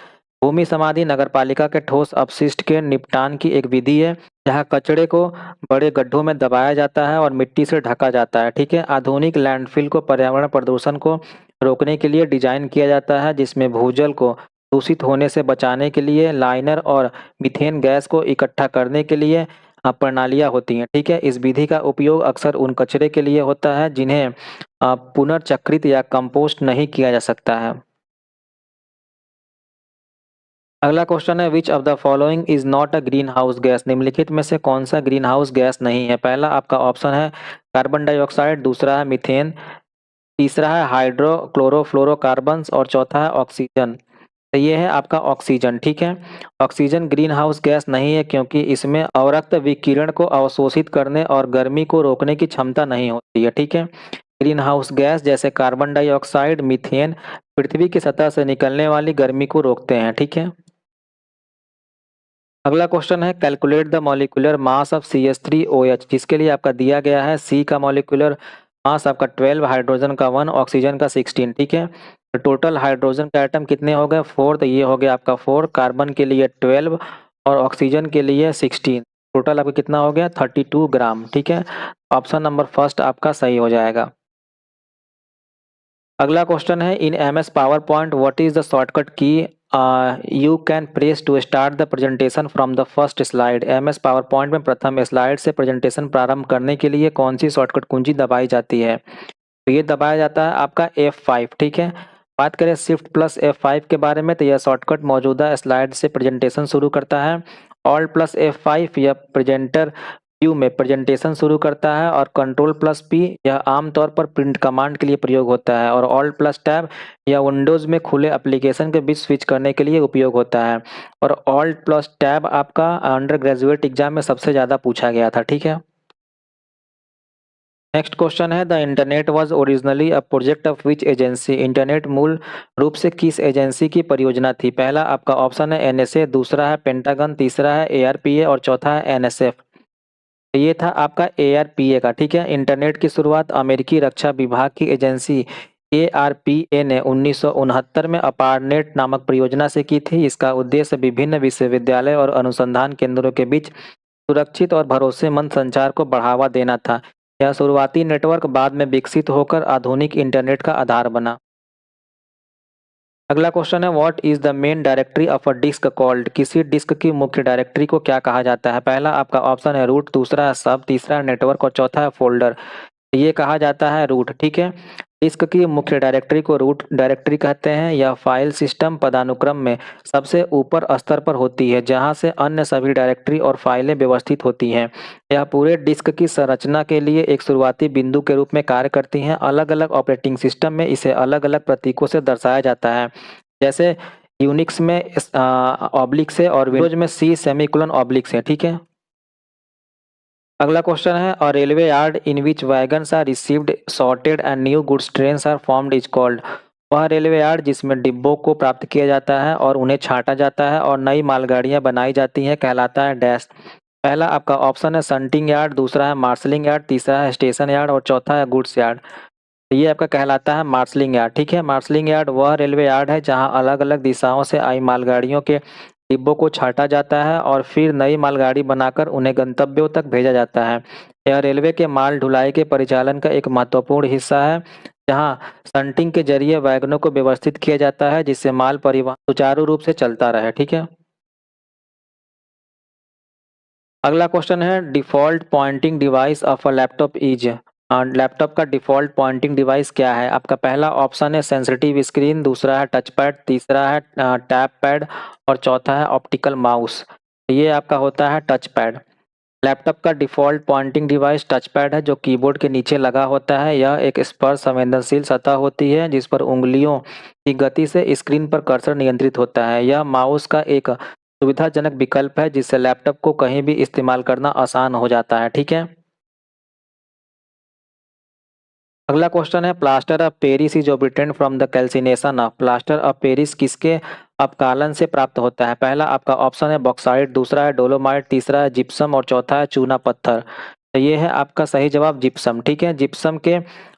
A: भूमि समाधि नगरपालिका के ठोस अपशिष्ट के निपटान की एक विधि है जहाँ कचरे को बड़े गड्ढों में दबाया जाता है और मिट्टी से ढका जाता है। ठीक है। आधुनिक लैंडफिल को पर्यावरण प्रदूषण को रोकने के लिए डिजाइन किया जाता है, जिसमें भूजल को दूषित होने से बचाने के लिए लाइनर और मीथेन गैस को इकट्ठा करने के लिए प्रणालियां होती हैं। ठीक है। इस विधि का उपयोग अक्सर उन कचरे के लिए होता है जिन्हें पुनर्चक्रित या कंपोस्ट नहीं किया जा सकता है। अगला क्वेश्चन है, which of the following is not a green house gas. निम्नलिखित में से कौन सा ग्रीन हाउस गैस नहीं है? पहला आपका ऑप्शन है कार्बन डाइऑक्साइड, दूसरा है मीथेन, तीसरा है हाइड्रोक्लोरोफ्लोरोकार्बन्स और चौथा है ऑक्सीजन। तो ये है आपका ऑक्सीजन। ठीक है। ऑक्सीजन ग्रीन हाउस गैस नहीं है क्योंकि इसमें अवरक्त विकिरण को अवशोषित करने और गर्मी को रोकने की क्षमता नहीं होती है। ठीक है। ग्रीन हाउस गैस जैसे कार्बन डाइऑक्साइड, मीथेन पृथ्वी की सतह से निकलने वाली गर्मी को रोकते हैं। ठीक है। अगला क्वेश्चन है calculate the molecular mass of CH3OH, जिसके लिए आपका दिया गया है C का मॉलिक्यूलर मास आपका 12, हाइड्रोजन का 1, ऑक्सीजन का 16। ठीक है। तो टोटल हाइड्रोजन के आइटम कितने हो गए 4, तो ये हो गया आपका 4, कार्बन के लिए 12 और ऑक्सीजन के लिए 16। टोटल आपका कितना हो गया 32 ग्राम। ठीक है। ऑप्शन नंबर फर्स्ट आपका सही हो जाएगा। अगला क्वेश्चन है in MS PowerPoint what is the shortcut key you can press to start the presentation from the first slide. MS PowerPoint में प्रथम स्लाइड से प्रेजेंटेशन प्रारंभ करने के लिए कौन सी शॉर्टकट कुंजी दबाई जाती है। तो ये दबाया जाता है आपका F5। ठीक है। बात करें शिफ्ट प्लस F5 के बारे में, तो यह शॉर्टकट मौजूदा स्लाइड से प्रेजेंटेशन शुरू करता है। ऑल्ट प्लस F5 यह प्रेजेंटर व्यू में प्रेजेंटेशन शुरू करता है, और कंट्रोल प्लस P यह आमतौर पर प्रिंट कमांड के लिए प्रयोग होता है, और ऑल्ट प्लस टैब यह विंडोज में खुले एप्लीकेशन के बीच स्विच करने के लिए उपयोग होता है। और ऑल्ट प्लस टैब आपका अंडर ग्रेजुएट एग्जाम में सबसे ज़्यादा पूछा गया था। ठीक है। नेक्स्ट क्वेश्चन है the internet was originally a project of which agency. Internet मूल रूप से किस एजेंसी की परियोजना थी। पहला आपका ऑप्शन है NSA, दूसरा है पेंटागन, तीसरा है ARPA और चौथा है NSF। ये था आपका ARPA का। ठीक है। इंटरनेट की शुरुआत अमेरिकी रक्षा विभाग की एजेंसी ARPA ने 1969 में अपारनेट नामक परियोजना से की थी। इसका उद्देश्य विभिन्न विश्वविद्यालय और अनुसंधान केंद्रों के बीच सुरक्षित और भरोसेमंद संचार को बढ़ावा देना था। यह शुरुआती नेटवर्क बाद में विकसित होकर आधुनिक इंटरनेट का आधार बना। अगला क्वेश्चन है what is the main directory of a disk called. किसी डिस्क की मुख्य डायरेक्टरी को क्या कहा जाता है। पहला आपका ऑप्शन है रूट, दूसरा है सब, तीसरा है नेटवर्क और चौथा है फोल्डर। ये कहा जाता है रूट। ठीक है। डिस्क की मुख्य डायरेक्टरी को रूट डायरेक्टरी कहते हैं। यह फाइल सिस्टम पदानुक्रम में सबसे ऊपर स्तर पर होती है, जहां से अन्य सभी डायरेक्टरी और फाइलें व्यवस्थित होती हैं। यह पूरे डिस्क की संरचना के लिए एक शुरुआती बिंदु के रूप में कार्य करती हैं। अलग अलग ऑपरेटिंग सिस्टम में इसे अलग अलग प्रतीकों से दर्शाया जाता है, जैसे यूनिक्स में ऑब्लिक से और विंडोज में C सेमीकोलन ऑब्लिक से। ठीक है। अगला क्वेश्चन है और railway yard in which wagons are received sorted and new goods trains are formed is called. वह रेलवे यार्ड जिसमें डिब्बों को प्राप्त किया जाता है और उन्हें छांटा जाता है और नई मालगाड़ियां बनाई जाती हैं कहलाता है डैश। पहला आपका ऑप्शन है संटिंग यार्ड, दूसरा है मार्शलिंग यार्ड, तीसरा है स्टेशन यार्ड और चौथा है गुड्स यार्ड। तो ये आपका कहलाता है मार्शलिंग यार्ड। ठीक है। मार्शलिंग यार्ड वह रेलवे यार्ड है जहां अलग अलग दिशाओं से आई मालगाड़ियों के डिब्बों को छांटा जाता है और फिर नई मालगाड़ी बनाकर उन्हें गंतव्यों तक भेजा जाता है। यह रेलवे के माल ढुलाई के परिचालन का एक महत्वपूर्ण हिस्सा है, जहां शंटिंग के जरिए वैगनों को व्यवस्थित किया जाता है जिससे माल परिवहन सुचारू रूप से चलता रहे। ठीक है। अगला क्वेश्चन है default pointing device of a laptop is. Laptop का डिफॉल्ट पॉइंटिंग डिवाइस क्या है। आपका पहला ऑप्शन है सेंसिटिव स्क्रीन, दूसरा है टच पैड, तीसरा है टैप पैड और चौथा है ऑप्टिकल माउस। ये आपका होता है टच पैड। लैपटॉप का default pointing device touch pad है जो कीबोर्ड के नीचे लगा होता है। यह एक स्पर्श संवेदनशील सतह होती है जिस पर उंगलियों की गति से स्क्रीन पर कर्सर नियंत्रित होता है। यह माउस का एक सुविधाजनक विकल्प है जिससे लैपटॉप को कहीं भी इस्तेमाल करना आसान हो जाता है। ठीक है। अगला क्वेश्चन है plaster of Paris is obtained from the calcination of. Plaster of Paris किसके अपकालन से प्राप्त होता है। पहला आपका ऑप्शन है बॉक्साइट, दूसरा है डोलोमाइट, तीसरा है जिप्सम और चौथा है चूना पत्थर। तो ये है आपका सही जवाब जिप्सम। ठीक है। जिप्सम के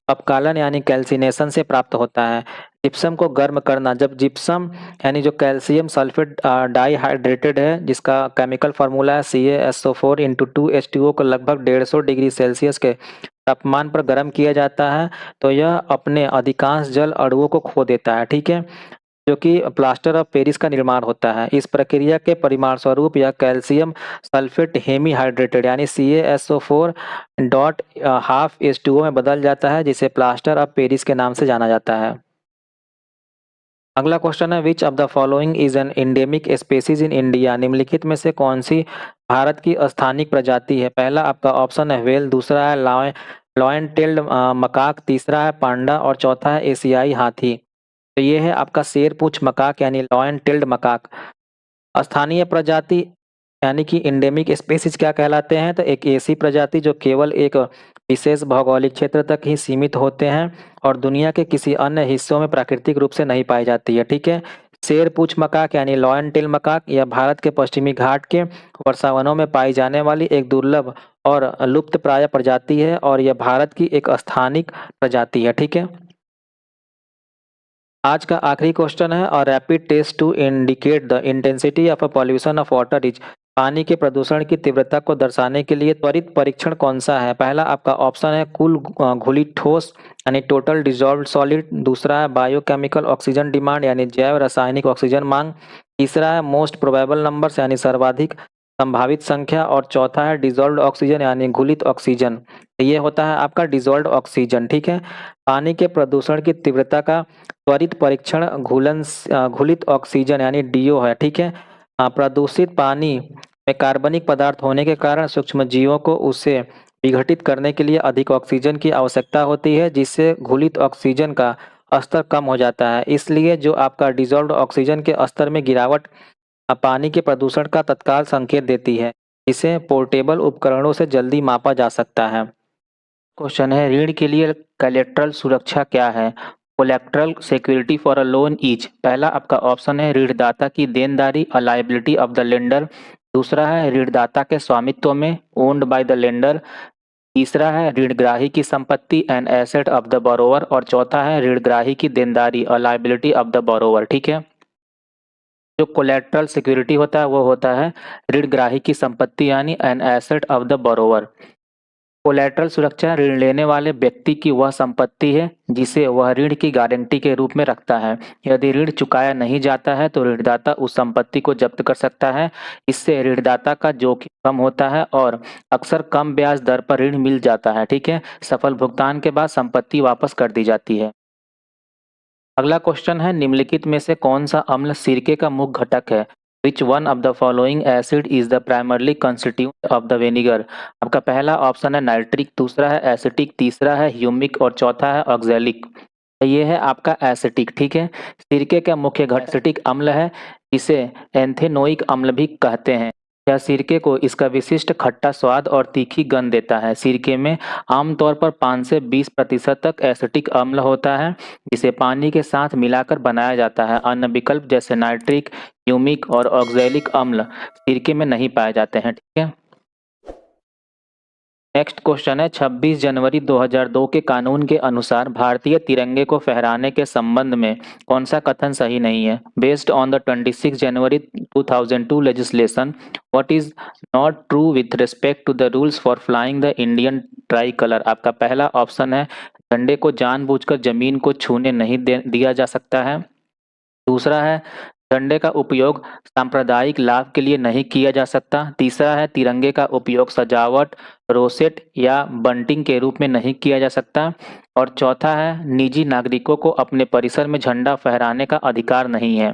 A: अपकालन यानी कैल्सिनेशन से प्राप्त होता है। जिप्सम को गर्म करना, जब जिप्सम यानी जो कैल्शियम सल्फेट डाइहाइड्रेटेड है जिसका केमिकल फार्मूला है CaSO4 इंटू 2H2O को लगभग 150 डिग्री सेल्सियस के तापमान पर गर्म किया जाता है तो यह अपने अधिकांश जल अणुओं को खो देता है। ठीक है। जो कि प्लास्टर ऑफ पेरिस का निर्माण होता है। इस प्रक्रिया के परिणामस्वरूप यह कैल्शियम सल्फेट हेमीहाइड्रेटेड यानी CaSO4 डॉट हाफ H2O में बदल जाता है जिसे प्लास्टर ऑफ पेरिस के नाम से जाना जाता है। अगला क्वेश्चन है which of the following is an endemic species in India. निम्नलिखित में से कौन सी भारत की स्थानिक प्रजाति है। पहला आपका ऑप्शन है व्हेल, दूसरा है लॉयन टेल्ड मकाक, तीसरा है पांडा और चौथा है एशियाई हाथी। तो ये है आपका शेर पूंछ मकाक यानी लॉयन टेल्ड मकाक। स्थानीय प्रजाति यानी कि एंडेमिक स्पीशीज क्या कहलाते हैं, तो एक ऐसी प्रजाति जो केवल एक विशेष भौगोलिक क्षेत्र तक ही सीमित होते हैं और दुनिया के किसी अन्य हिस्सों में प्राकृतिक रूप से नहीं पाई जाती है। ठीक है। शेर पूंछ मकाक यानी लॉयन टेल मकाक यह भारत के पश्चिमी घाट के वर्षावनों में पाई जाने वाली एक दुर्लभ और लुप्त प्राय प्रजाति है और यह भारत की एक स्थानिक प्रजाति है। ठीक है। आज का आखिरी क्वेश्चन है, और rapid test to indicate the intensity of a pollution of water is. पानी के प्रदूषण की तीव्रता को दर्शाने के लिए त्वरित परीक्षण कौन सा है। पहला आपका ऑप्शन है कुल घुली ठोस यानी टोटल डिजॉल्व्ड सॉलिड। दूसरा है बायोकेमिकल ऑक्सीजन डिमांड यानी जैव रासायनिक ऑक्सीजन मांग। तीसरा है मोस्ट प्रोबेबल नंबर्स यानी सर्वाधिक संभावित संख्या। और चौथा है डिजॉल्व्ड ऑक्सीजन यानी घुलित ऑक्सीजन। ये होता है आपका डिजॉल्व्ड ऑक्सीजन। ठीक है। पानी के प्रदूषण की तीव्रता का त्वरित परीक्षण घुलित ऑक्सीजन यानी डीओ है। ठीक है। प्रदूषित पानी में कार्बनिक पदार्थ होने के कारण सूक्ष्म जीवों को उसे विघटित करने के लिए अधिक ऑक्सीजन की आवश्यकता होती है, जिससे घुलित ऑक्सीजन का स्तर कम हो जाता है। इसलिए जो आपका डिजॉल्व्ड ऑक्सीजन के स्तर में गिरावट पानी के प्रदूषण का तत्काल संकेत देती है, जिसे पोर्टेबल उपकरणों से जल्दी मापा जा सकता है। क्वेश्चन है, ऋण के लिए कोलेटरल सुरक्षा क्या है। Collateral security for a loan is. पहला आपका ऑप्शन है ऋणदाता की देनदारी, अ लायबिलिटी ऑफ द लेंडर। दूसरा है ऋणदाता के स्वामित्व में, ओन्ड बाय द लेंडर। तीसरा है ऋणग्राही की संपत्ति, an asset of the borrower. और चौथा है ऋणग्राही की देनदारी, अ लायबिलिटी ऑफ द बोरोवर। ठीक है। जो कोलेटरल सिक्योरिटी होता है वो होता है ऋणग्राही की संपत्ति यानी an asset of the borrower. Collateral सुरक्षा ऋण लेने वाले व्यक्ति की वह संपत्ति है जिसे वह ऋण की गारंटी के रूप में रखता है। यदि ऋण चुकाया नहीं जाता है तो ऋणदाता उस संपत्ति को जब्त कर सकता है। इससे ऋणदाता का जोखिम कम होता है और अक्सर कम ब्याज दर पर ऋण मिल जाता है। ठीक है। सफल भुगतान के बाद संपत्ति वापस कर दी जाती है। अगला क्वेश्चन है, निम्नलिखित में से कौन सा अम्ल सिरके का मुख्य घटक है। Which one of the following acid is the primarily constituent of the vinegar. आपका पहला ऑप्शन है नाइट्रिक, दूसरा है एसिटिक, तीसरा है ह्यूमिक और चौथा है ऑक्जेलिक। ये है आपका एसिटिक। ठीक है। सिरके का मुख्य घटक एसिटिक अम्ल है, इसे एंथेनोइक अम्ल भी कहते हैं। यह सिरके को इसका विशिष्ट खट्टा स्वाद और तीखी गंध देता है। सिरके में आमतौर पर 5 से 20% तक एसिटिक अम्ल होता है, जिसे पानी के साथ मिलाकर बनाया जाता है। अन्य विकल्प जैसे नाइट्रिक, ह्यूमिक और ऑक्जेलिक अम्ल सिरके में नहीं पाए जाते हैं। ठीक है। नेक्स्ट क्वेश्चन है, 26 जनवरी 2002 के कानून के अनुसार भारतीय तिरंगे को फहराने के संबंध में कौन सा कथन सही नहीं है। Based on the 26 January 2002 legislation, what is not true with respect to the rules for flying the Indian tricolour. आपका पहला ऑप्शन है झंडे को जानबूझकर जमीन को छूने नहीं दिया जा सकता है। दूसरा है झंडे का उपयोग सांप्रदायिक लाभ के लिए नहीं किया जा सकता। तीसरा है तिरंगे का उपयोग सजावट, रोसेट या बंटिंग के रूप में नहीं किया जा सकता। और चौथा है निजी नागरिकों को अपने परिसर में झंडा फहराने का अधिकार नहीं है।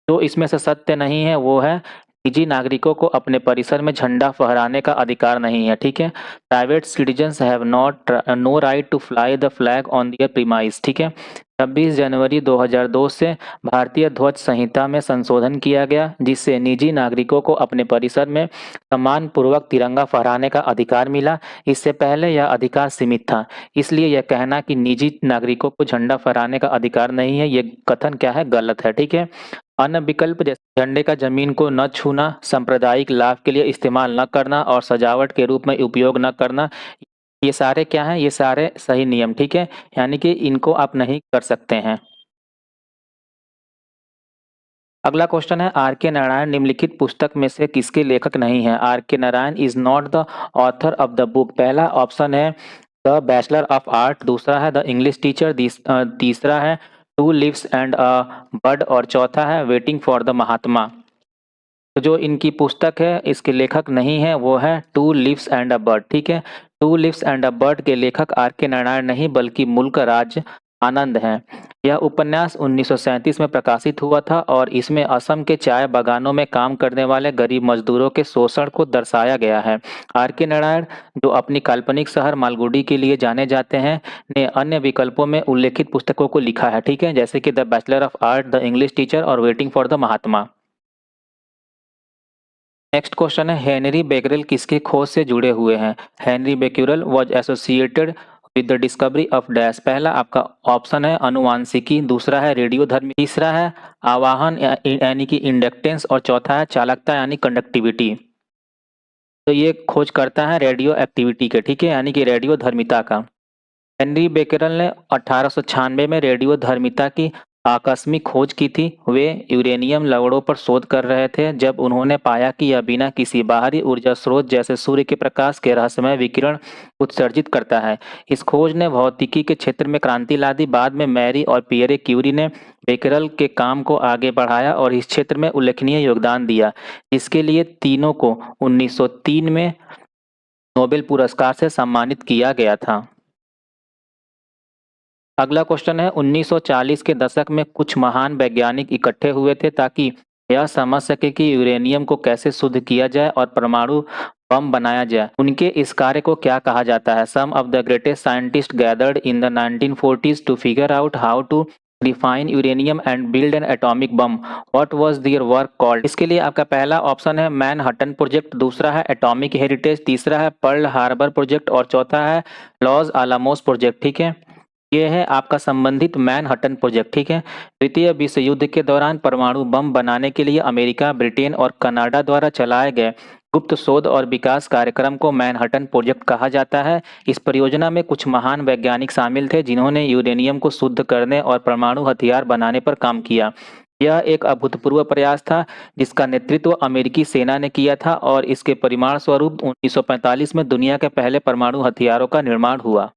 A: जो इसमें से सत्य नहीं है वो है निजी नागरिकों को अपने परिसर में झंडा फहराने का अधिकार नहीं है। ठीक है। Private citizens have not no right to fly the flag on their premise. ठीक है। 26 जनवरी 2002 से भारतीय ध्वज संहिता में संशोधन किया गया, जिससे निजी नागरिकों को अपने परिसर में सम्मानपूर्वक तिरंगा फहराने का अधिकार मिला। इससे पहले यह अधिकार सीमित था, इसलिए यह कहना कि निजी नागरिकों को झंडा फहराने का अधिकार नहीं है, ये कथन क्या है, गलत है। ठीक है। अन्य विकल्प जैसे झंडे का जमीन को न छूना, सांप्रदायिक लाभ के लिए इस्तेमाल न करना और सजावट के रूप में उपयोग न करना, ये सारे क्या हैं, ये सारे सही नियम। ठीक है। यानी कि इनको आप नहीं कर सकते हैं। अगला क्वेश्चन है, आर के नारायण निम्नलिखित पुस्तक में से किसके लेखक नहीं है। R K Narayan is not the author of the book. पहला ऑप्शन है द बैचलर ऑफ आर्ट, दूसरा है द इंग्लिश टीचर, तीसरा है two lives and a bird और चौथा है वेटिंग फॉर द महात्मा। तो जो इनकी पुस्तक है इसके लेखक नहीं है वो है two lives and a bird. ठीक है। Two lives and a bird के लेखक आर के नारायण नहीं बल्कि मुल्क राज आनंद हैं। यह उपन्यास 1937 में प्रकाशित हुआ था और इसमें असम के चाय बागानों में काम करने वाले गरीब मजदूरों के शोषण को दर्शाया गया है। आर के नारायण, जो अपनी काल्पनिक शहर मालगुडी के लिए जाने जाते हैं, ने अन्य विकल्पों में उल्लेखित पुस्तकों को लिखा है। ठीक है। जैसे कि the bachelor of art, the English teacher और waiting for the Mahatma. Next question है हेनरी बेकरेल किसके खोज से जुड़े हुए हैं? Henri Becquerel was associated with the discovery of dash. पहला आपका ऑप्शन है अनुवांशिकी, दूसरा है रेडियोधर्मी, तीसरा है आवाहन यानी कि इंडक्टेंस और चौथा है चालकता यानी कंडक्टिविटी। तो ये खोज करता है रेडियो एक्टिविटी के, ठीक है, यानी कि रेडियो धर्मिता का। हेनरी बेकरेल ने 1896 में रेडियो धर्मिता की आकस्मिक खोज की थी। वे यूरेनियम लवणों पर शोध कर रहे थे जब उन्होंने पाया कि यह बिना किसी बाहरी ऊर्जा स्रोत जैसे सूर्य के प्रकाश के रहस्यमय विकिरण उत्सर्जित करता है। इस खोज ने भौतिकी के क्षेत्र में क्रांति ला दी। बाद में मैरी और पियरे क्यूरी ने बेकरेल के काम को आगे बढ़ाया और इस क्षेत्र में उल्लेखनीय योगदान दिया, जिसके लिए तीनों को 1903 में नोबेल पुरस्कार से सम्मानित किया गया था। अगला क्वेश्चन है 1940 के दशक में कुछ महान वैज्ञानिक इकट्ठे हुए थे ताकि यह समझ सके कि यूरेनियम को कैसे शुद्ध किया जाए और परमाणु बम बनाया जाए। उनके इस कार्य को क्या कहा जाता है? Some of the greatest scientist gathered in the 1940s to figure out how to refine uranium and build an atomic bomb. What was their work called? इसके लिए आपका पहला ऑप्शन है मैनहट्टन प्रोजेक्ट, दूसरा है एटॉमिक हेरिटेज, तीसरा है Pearl Harbor project और चौथा है लॉस आलामोस प्रोजेक्ट, ठीक है। ये है आपका संबंधित मैनहट्टन प्रोजेक्ट, ठीक है। द्वितीय विश्व युद्ध के दौरान परमाणु बम बनाने के लिए अमेरिका, ब्रिटेन और कनाडा द्वारा चलाए गए गुप्त शोध और विकास कार्यक्रम को मैनहट्टन प्रोजेक्ट कहा जाता है। इस परियोजना में कुछ महान वैज्ञानिक शामिल थे जिन्होंने यूरेनियम को शुद्ध करने और परमाणु हथियार बनाने पर काम किया। यह एक अभूतपूर्व प्रयास था जिसका नेतृत्व अमेरिकी सेना ने किया था और इसके परिणाम स्वरूप 1945 में दुनिया के पहले परमाणु हथियारों का निर्माण हुआ।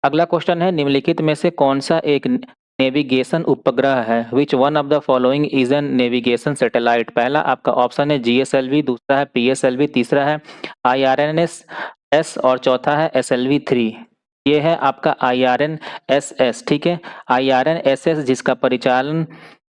A: अगला क्वेश्चन है निम्नलिखित में से कौन सा एक नेविगेशन उपग्रह है? Which one of the following is an navigation satellite? पहला आपका ऑप्शन है GSLV, दूसरा है PSLV, तीसरा है IRNSS और चौथा है SLV-3। ये है आपका IRNSS, ठीक है। IRNSS जिसका परिचालन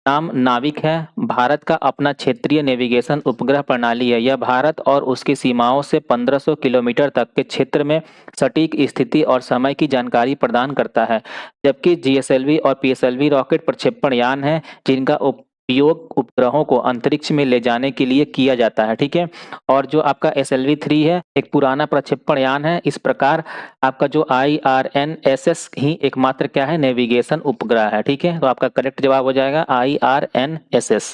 A: नाम नाविक है, भारत का अपना क्षेत्रीय नेविगेशन उपग्रह प्रणाली है। यह भारत और उसकी सीमाओं से 1500 किलोमीटर तक के क्षेत्र में सटीक स्थिति और समय की जानकारी प्रदान करता है, जबकि GSLV और PSLV रॉकेट प्रक्षेपण यान हैं जिनका उपयोग उपग्रहों को अंतरिक्ष में ले जाने के लिए किया जाता है, ठीक है। और जो आपका SLV-3 है एक पुराना प्रक्षेपण यान है। इस प्रकार आपका जो IRNSS ही एकमात्र क्या है नेविगेशन उपग्रह है, ठीक है। तो आपका करेक्ट जवाब हो जाएगा IRNSS।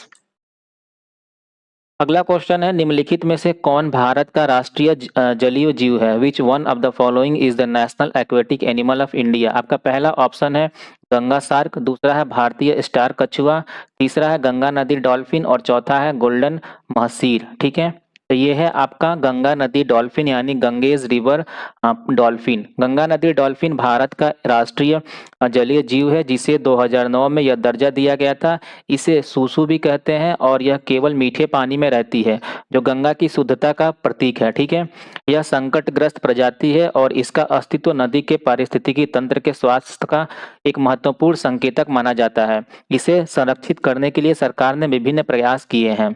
A: अगला क्वेश्चन है निम्नलिखित में से कौन भारत का राष्ट्रीय जलीय जीव है? Which one of the following is the national aquatic animal of India? आपका पहला ऑप्शन है गंगा शार्क, दूसरा है भारतीय स्टार कछुआ, तीसरा है गंगा नदी डॉल्फिन और चौथा है गोल्डन महसीर, ठीक है। तो ये है आपका गंगा नदी डॉल्फिन यानी गंगेज रिवर डॉल्फिन। गंगा नदी डॉल्फिन भारत का राष्ट्रीय जलीय जीव है जिसे 2009 में यह दर्जा दिया गया था। इसे सूसू भी कहते हैं और यह केवल मीठे पानी में रहती है जो गंगा की शुद्धता का प्रतीक है, ठीक है। यह संकटग्रस्त प्रजाति है और इसका अस्तित्व नदी के पारिस्थितिकी तंत्र के स्वास्थ्य का एक महत्वपूर्ण संकेतक माना जाता है। इसे संरक्षित करने के लिए सरकार ने विभिन्न प्रयास किए हैं।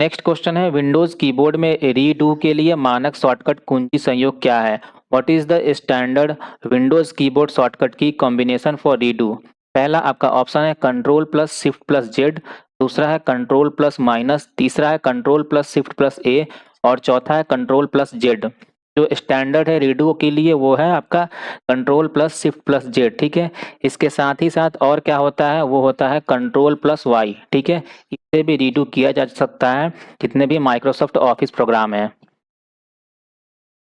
A: नेक्स्ट क्वेश्चन है विंडोज कीबोर्ड में रीडू के लिए मानक शॉर्टकट कुंजी संयोग क्या है? What is the standard Windows keyboard shortcut की कॉम्बिनेशन फॉर रीडू? पहला आपका ऑप्शन है Ctrl+Shift+Z, दूसरा है Ctrl+-, तीसरा है Ctrl+Shift+A और चौथा है Ctrl+Z। जो स्टैंडर्ड है रीडू के लिए वो है आपका Ctrl+Shift+Z, ठीक है। इसके साथ ही साथ और क्या होता है वो होता है Ctrl+Y, ठीक है। इससे भी रीडू किया जा सकता है जितने भी माइक्रोसॉफ्ट ऑफिस प्रोग्राम है।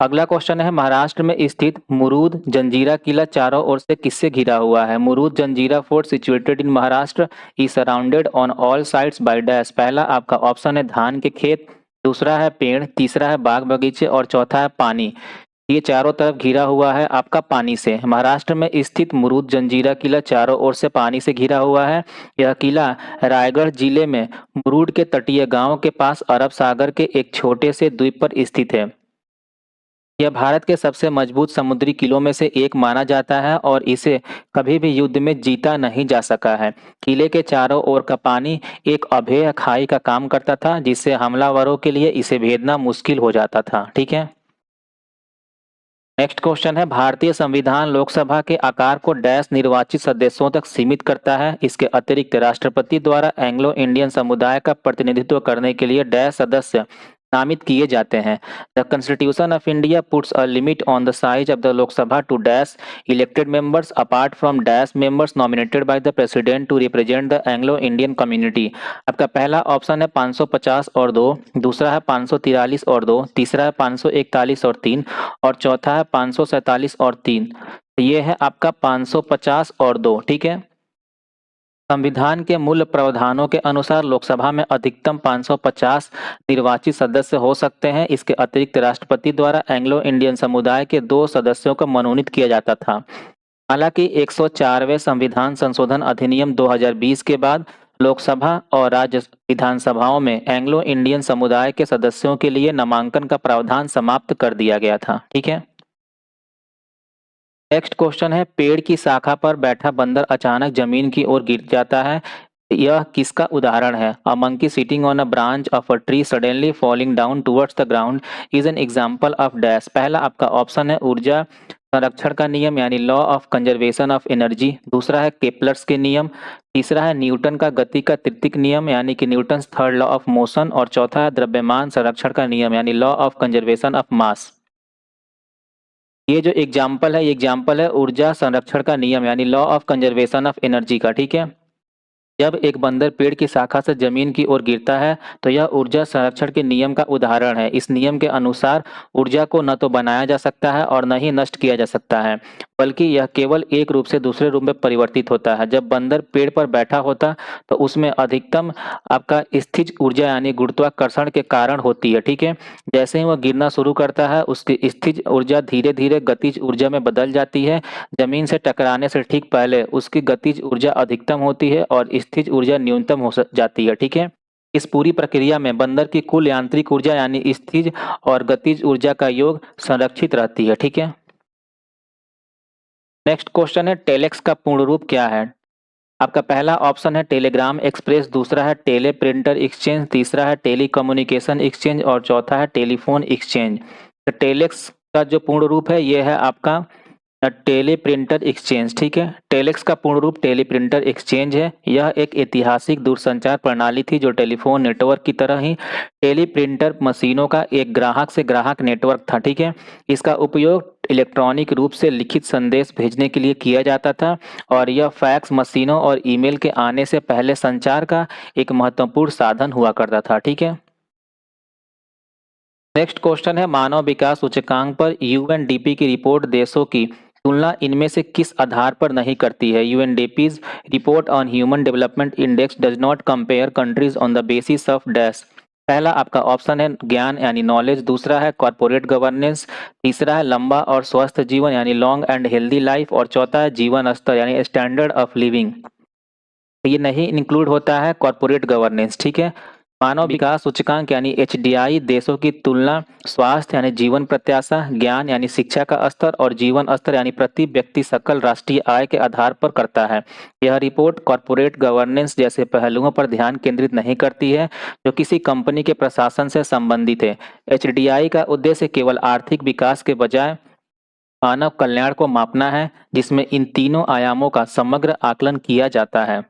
A: अगला क्वेश्चन है महाराष्ट्र में स्थित मुरूद जंजीरा किला चारों ओर से किससे घिरा हुआ है? Murud Janjira fort situated in Maharashtra is surrounded on all sides by dash. पहला आपका ऑप्शन है धान के खेत, दूसरा है पेड़, तीसरा है बाग बगीचे और चौथा है पानी। ये चारों तरफ घिरा हुआ है आपका पानी से। महाराष्ट्र में स्थित मुरूद जंजीरा किला चारों ओर से पानी से घिरा हुआ है। यह किला रायगढ़ जिले में मुरूड के तटीय गांव के पास अरब सागर के एक छोटे से द्वीप पर स्थित है। यह भारत के सबसे मजबूत समुद्री किलों में से एक माना जाता है और इसे कभी भी युद्ध में जीता नहीं जा सका है। किले के चारों ओर का पानी एक अभेय खाई का काम करता था जिससे हमलावरों के लिए इसे भेदना मुश्किल हो जाता था, ठीक है। नेक्स्ट क्वेश्चन है, भारतीय संविधान लोकसभा के आकार को डैश निर्वाचित सदस्यों तक सीमित करता है। इसके अतिरिक्त राष्ट्रपति द्वारा एंग्लो इंडियन समुदाय का प्रतिनिधित्व करने के लिए डैश सदस्य नामित किए जाते हैं। The constitution of India puts a limit on the size of the Lok Sabha to dash elected members apart from dash members nominated by the president to represent the Anglo Indian community. आपका पहला option है 550 और 2, दूसरा है 543 और 2, तीसरा है 541 और 3 और चौथा है 547 और 3। ये है आपका 550 और 2। ठीक है। संविधान के मूल प्रावधानों के अनुसार लोकसभा में अधिकतम 550 निर्वाचित सदस्य हो सकते हैं। इसके अतिरिक्त राष्ट्रपति द्वारा एंग्लो इंडियन समुदाय के 2 सदस्यों को मनोनीत किया जाता था। हालांकि 104वें संविधान संशोधन अधिनियम 2020 के बाद लोकसभा और राज्य विधानसभाओं में एंग्लो इंडियन समुदाय के सदस्यों के लिए नामांकन का प्रावधान समाप्त कर दिया गया था। ठीक है। नेक्स्ट क्वेश्चन है, पेड़ की शाखा पर बैठा बंदर अचानक जमीन की ओर गिर जाता है। यह किसका उदाहरण है? A monkey sitting on a branch of a tree suddenly falling down towards the ground is an example of dash. पहला आपका ऑप्शन है ऊर्जा संरक्षण का नियम यानी law of conservation of energy, दूसरा है केपलर्स के नियम, तीसरा है न्यूटन का गति का तृतीयक नियम यानी कि Newton's third law of motion और चौथा है द्रव्यमान संरक्षण का नियम यानी law of conservation of mass. ये जो एग्जाम्पल है ये एग्जाम्पल है ऊर्जा संरक्षण का नियम यानी law of conservation of energy का। ठीक है। जब एक बंदर पेड़ की शाखा से जमीन की ओर गिरता है तो यह ऊर्जा संरक्षण के नियम का उदाहरण है। इस नियम के अनुसार ऊर्जा को न तो बनाया जा सकता है और न ही नष्ट किया जा सकता है, बल्कि यह केवल एक रूप से दूसरे रूप में परिवर्तित होता है। जब बंदर पेड़ पर बैठा होता तो उसमें अधिकतम आपका स्थिज ऊर्जा यानी गुरुत्वाकर्षण के कारण होती है। ठीक है। जैसे ही वह गिरना शुरू करता है उसकी स्थिज ऊर्जा धीरे धीरे गतिज ऊर्जा में बदल जाती है। जमीन से टकराने से ठीक पहले उसकी गतिज ऊर्जा अधिकतम होती है और स्थिज ऊर्जा न्यूनतम हो जाती है। ठीक है। इस पूरी प्रक्रिया में बंदर की कुल यांत्रिक ऊर्जा यानी स्थिज और गतिज ऊर्जा का योग संरक्षित रहती है। ठीक है। नेक्स्ट क्वेश्चन है, टेलेक्स का पूर्ण रूप क्या है? आपका पहला ऑप्शन है टेलीग्राम एक्सप्रेस, दूसरा है टेली प्रिंटर एक्सचेंज, तीसरा है टेली कम्युनिकेशन एक्सचेंज और चौथा है टेलीफोन एक्सचेंज। तो टेलेक्स का जो पूर्ण रूप है ये है आपका टेली प्रिंटर एक्सचेंज। ठीक है। टेलेक्स का पूर्ण रूप टेली प्रिंटर एक्सचेंज है। यह एक ऐतिहासिक दूरसंचार प्रणाली थी जो टेलीफोन नेटवर्क की तरह ही टेली प्रिंटर मशीनों का एक ग्राहक से ग्राहक नेटवर्क था। ठीक है। इसका उपयोग इलेक्ट्रॉनिक रूप से लिखित संदेश भेजने के लिए किया जाता था और यह फैक्स मशीनों और ईमेल के आने से पहले संचार का एक महत्वपूर्ण साधन हुआ करता था। ठीक है। नेक्स्ट क्वेश्चन है, मानव विकास सूचकांक पर यूएनडीपी की रिपोर्ट देशों की तुलना इनमें से किस आधार पर नहीं करती है? UNDP's report on human development index does not compare countries on the basis of dash. पहला आपका ऑप्शन है ज्ञान यानी नॉलेज, दूसरा है कॉर्पोरेट गवर्नेंस, तीसरा है लंबा और स्वस्थ जीवन यानी लॉन्ग एंड हेल्दी लाइफ और चौथा है जीवन स्तर यानी स्टैंडर्ड ऑफ लिविंग। ये नहीं इंक्लूड होता है कॉर्पोरेट गवर्नेंस। ठीक है। मानव विकास सूचकांक यानी एचडीआई देशों की तुलना स्वास्थ्य यानी जीवन प्रत्याशा, ज्ञान यानी शिक्षा का स्तर और जीवन स्तर यानी प्रति व्यक्ति सकल राष्ट्रीय आय के आधार पर करता है। यह रिपोर्ट कॉर्पोरेट गवर्नेंस जैसे पहलुओं पर ध्यान केंद्रित नहीं करती है जो किसी कंपनी के प्रशासन से संबंधित है। एचडीआई का उद्देश्य केवल आर्थिक विकास के बजाय मानव कल्याण को मापना है, जिसमें इन तीनों आयामों का समग्र आकलन किया जाता है।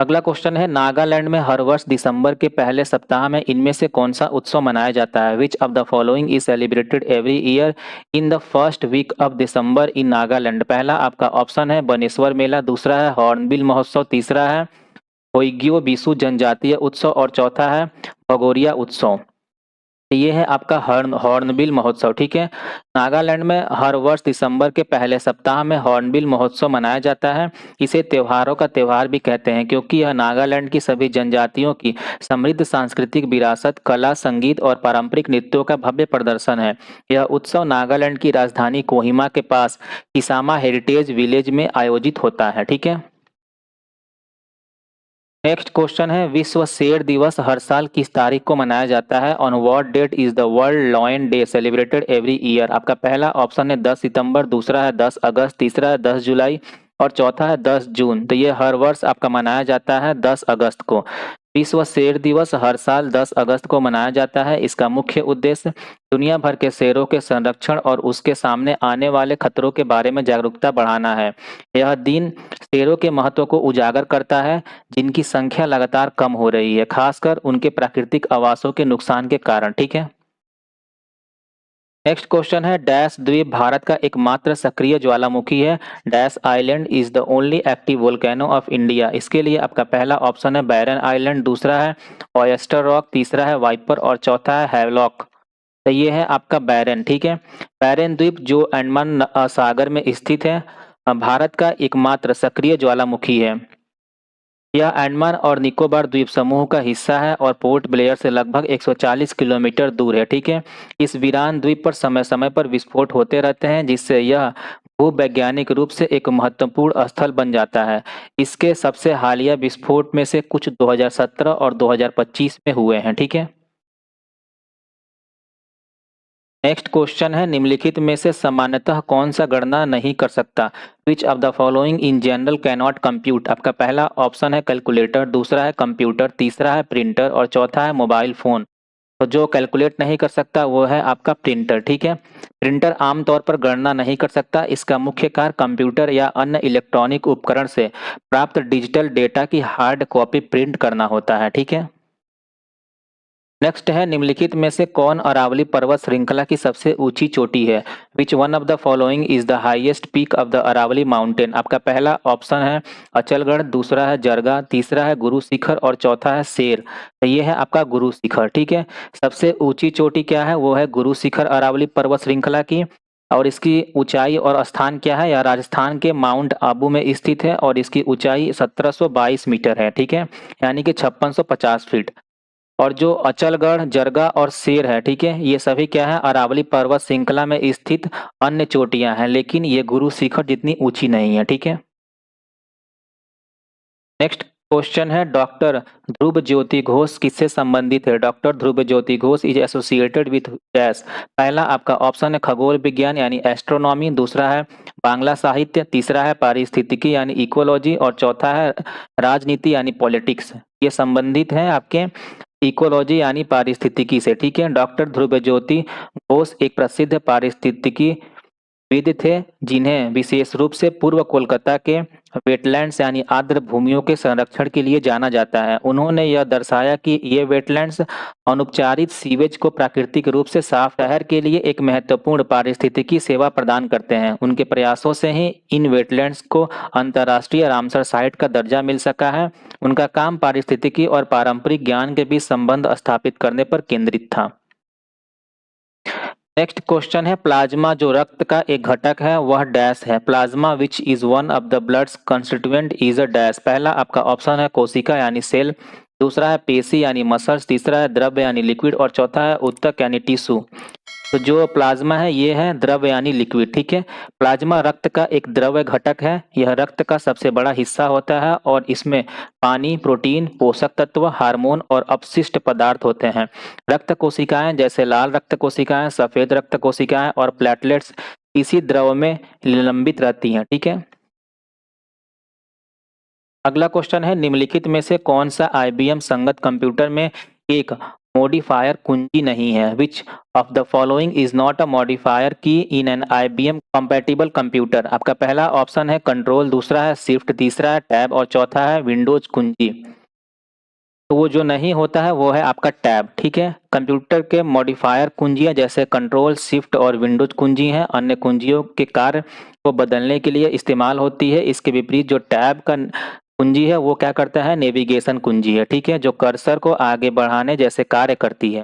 A: अगला क्वेश्चन है, नागालैंड में हर वर्ष दिसंबर के पहले सप्ताह में इनमें से कौन सा उत्सव मनाया जाता है? Which of the following is celebrated every year in the first week of December in Nagaland? पहला आपका ऑप्शन है बनेश्वर मेला, दूसरा है हॉर्नबिल महोत्सव, तीसरा है होइग्यो बिसु जनजातीय उत्सव और चौथा है भगोरिया उत्सव। ये है आपका हॉर्नबिल महोत्सव। ठीक है। नागालैंड में हर वर्ष दिसंबर के पहले सप्ताह में हॉर्नबिल महोत्सव मनाया जाता है। इसे त्योहारों का त्योहार भी कहते हैं क्योंकि यह नागालैंड की सभी जनजातियों की समृद्ध सांस्कृतिक विरासत, कला, संगीत और पारंपरिक नृत्यों का भव्य प्रदर्शन है। यह उत्सव नागालैंड की राजधानी कोहिमा के पास किसामा हेरिटेज विलेज में आयोजित होता है। ठीक है। नेक्स्ट क्वेश्चन है, विश्व शेर दिवस हर साल किस तारीख को मनाया जाता है? On what date is the world lion day celebrated every year? आपका पहला ऑप्शन है 10 सितंबर, दूसरा है 10 अगस्त, तीसरा है 10 जुलाई और चौथा है 10 जून। तो ये हर वर्ष आपका मनाया जाता है 10 अगस्त को। विश्व शेर दिवस हर साल 10 अगस्त को मनाया जाता है। इसका मुख्य उद्देश्य दुनिया भर के शेरों के संरक्षण और उसके सामने आने वाले खतरों के बारे में जागरूकता बढ़ाना है। यह दिन शेरों के महत्व को उजागर करता है, जिनकी संख्या लगातार कम हो रही है, खासकर उनके प्राकृतिक आवासों के नुकसान के कारण। ठीक है। नेक्स्ट क्वेश्चन है, डैश द्वीप भारत का एकमात्र सक्रिय ज्वालामुखी है। Dash island is the only active volcano of India. इसके लिए आपका पहला ऑप्शन है बैरन आइलैंड, दूसरा है ऑयस्टर रॉक, तीसरा है वाइपर और चौथा है हैवलॉक। तो ये है आपका बैरन। ठीक है। बैरन द्वीप जो अंडमान सागर में स्थित है, भारत का एकमात्र सक्रिय ज्वालामुखी है। यह अंडमान और निकोबार द्वीप समूह का हिस्सा है और पोर्ट ब्लेयर से लगभग 140 किलोमीटर दूर है। ठीक है। इस वीरान द्वीप पर समय समय पर विस्फोट होते रहते हैं, जिससे यह भूवैज्ञानिक रूप से एक महत्वपूर्ण स्थल बन जाता है। इसके सबसे हालिया विस्फोट में से कुछ 2017 और 2025 में हुए हैं। ठीक है। नेक्स्ट क्वेश्चन है, निम्नलिखित में से सामान्यतः कौन सा गणना नहीं कर सकता। विच of the following in general can not compute. आपका पहला ऑप्शन है कैलकुलेटर, दूसरा है कंप्यूटर, तीसरा है प्रिंटर और चौथा है मोबाइल फोन। तो जो कैलकुलेट नहीं कर सकता वो है आपका प्रिंटर। ठीक है। प्रिंटर आमतौर पर गणना नहीं कर सकता। इसका मुख्य कार्य कंप्यूटर या अन्य इलेक्ट्रॉनिक उपकरण से प्राप्त डिजिटल डेटा की हार्ड कॉपी प्रिंट करना होता है। ठीक है। नेक्स्ट है, निम्नलिखित में से कौन अरावली पर्वत श्रृंखला की सबसे ऊंची चोटी है। Which one of the following is the highest peak of the Aravalli mountain. आपका पहला ऑप्शन है अचलगढ़, दूसरा है जरगा, तीसरा है गुरु शिखर और चौथा है शेर। तो ये है आपका गुरु शिखर। ठीक है। सबसे ऊंची चोटी क्या है, वो है गुरु शिखर अरावली पर्वत श्रृंखला की। और इसकी ऊंचाई और स्थान क्या है, यह राजस्थान के माउंट आबू में स्थित है और इसकी ऊंचाई 1722 मीटर है। ठीक है। यानी कि 5650 फीट। और जो अचलगढ़, जरगा और शेर है, ठीक है, ये सभी क्या है, अरावली पर्वत श्रृंखला में स्थित अन्य चोटियां हैं, लेकिन ये गुरु शिखर जितनी ऊंची नहीं है। ठीक है। नेक्स्ट क्वेश्चन है, डॉक्टर ध्रुव ज्योति घोष किससे संबंधित है। Doctor Dhruv Jyoti Ghosh is associated with dash. पहला आपका ऑप्शन है खगोल विज्ञान यानी एस्ट्रोनॉमी, दूसरा है बांग्ला साहित्य, तीसरा है पारिस्थितिकी यानी इकोलॉजी और चौथा है राजनीति यानी पॉलिटिक्स। ये संबंधित है आपके इकोलॉजी यानी पारिस्थितिकी से। ठीक है। डॉक्टर ध्रुव ज्योति घोष एक प्रसिद्ध पारिस्थितिकी विद थे, जिन्हें विशेष रूप से पूर्व कोलकाता के वेटलैंड्स यानी आर्द्र भूमियों के संरक्षण के लिए जाना जाता है। उन्होंने यह दर्शाया कि ये वेटलैंड्स अनुपचारित सीवेज को प्राकृतिक रूप से साफ शहर के लिए एक महत्वपूर्ण पारिस्थितिकी सेवा प्रदान करते हैं। उनके प्रयासों से ही इन वेटलैंड्स को अंतर्राष्ट्रीय रामसर साइट का दर्जा मिल सका है। उनका काम पारिस्थितिकी और पारंपरिक ज्ञान के बीच संबंध स्थापित करने पर केंद्रित था। नेक्स्ट क्वेश्चन है, प्लाज्मा जो रक्त का एक घटक है वह डैश है। Plasma which is one of the bloods constituent is a dash. पहला आपका ऑप्शन है कोशिका यानी सेल, दूसरा है पेशी यानी मसल्स, तीसरा है द्रव्य यानी लिक्विड और चौथा है उत्तक यानी टिश्यू। तो जो प्लाज्मा है ये है द्रव्य यानी लिक्विड। ठीक है। प्लाज्मा रक्त का एक द्रव्य घटक है। यह रक्त का सबसे बड़ा हिस्सा होता है और इसमें पानी, प्रोटीन, पोषक तत्व, हार्मोन और अपशिष्ट पदार्थ होते हैं। रक्त कोशिकाएं जैसे लाल रक्त कोशिकाएं, सफेद रक्त कोशिकाएं और प्लेटलेट्स इसी द्रव में निलंबित रहती हैं। ठीक है। अगला क्वेश्चन है, निम्नलिखित में से कौन सा आईबीएम संगत कंप्यूटर में एक मॉडिफायर कुंजी नहीं है। Which of the following is not a modifier key in an IBM compatible computer. आपका पहला ऑप्शन है कंट्रोल, दूसरा है शिफ्ट, तीसरा है टैब और चौथा है विंडोज कुंजी। तो वो जो नहीं होता है वो है आपका टैब। ठीक है। कंप्यूटर के मॉडिफायर कुंजियां जैसे कंट्रोल, शिफ्ट और विंडोज कुंजी हैं, अन्य कुंजियों के कार्य को बदलने के लिए इस्तेमाल होती है। इसके विपरीत जो टैब का कुंजी है वो क्या करता है, नेविगेशन कुंजी है। ठीक है। जो कर्सर को आगे बढ़ाने जैसे कार्य करती है।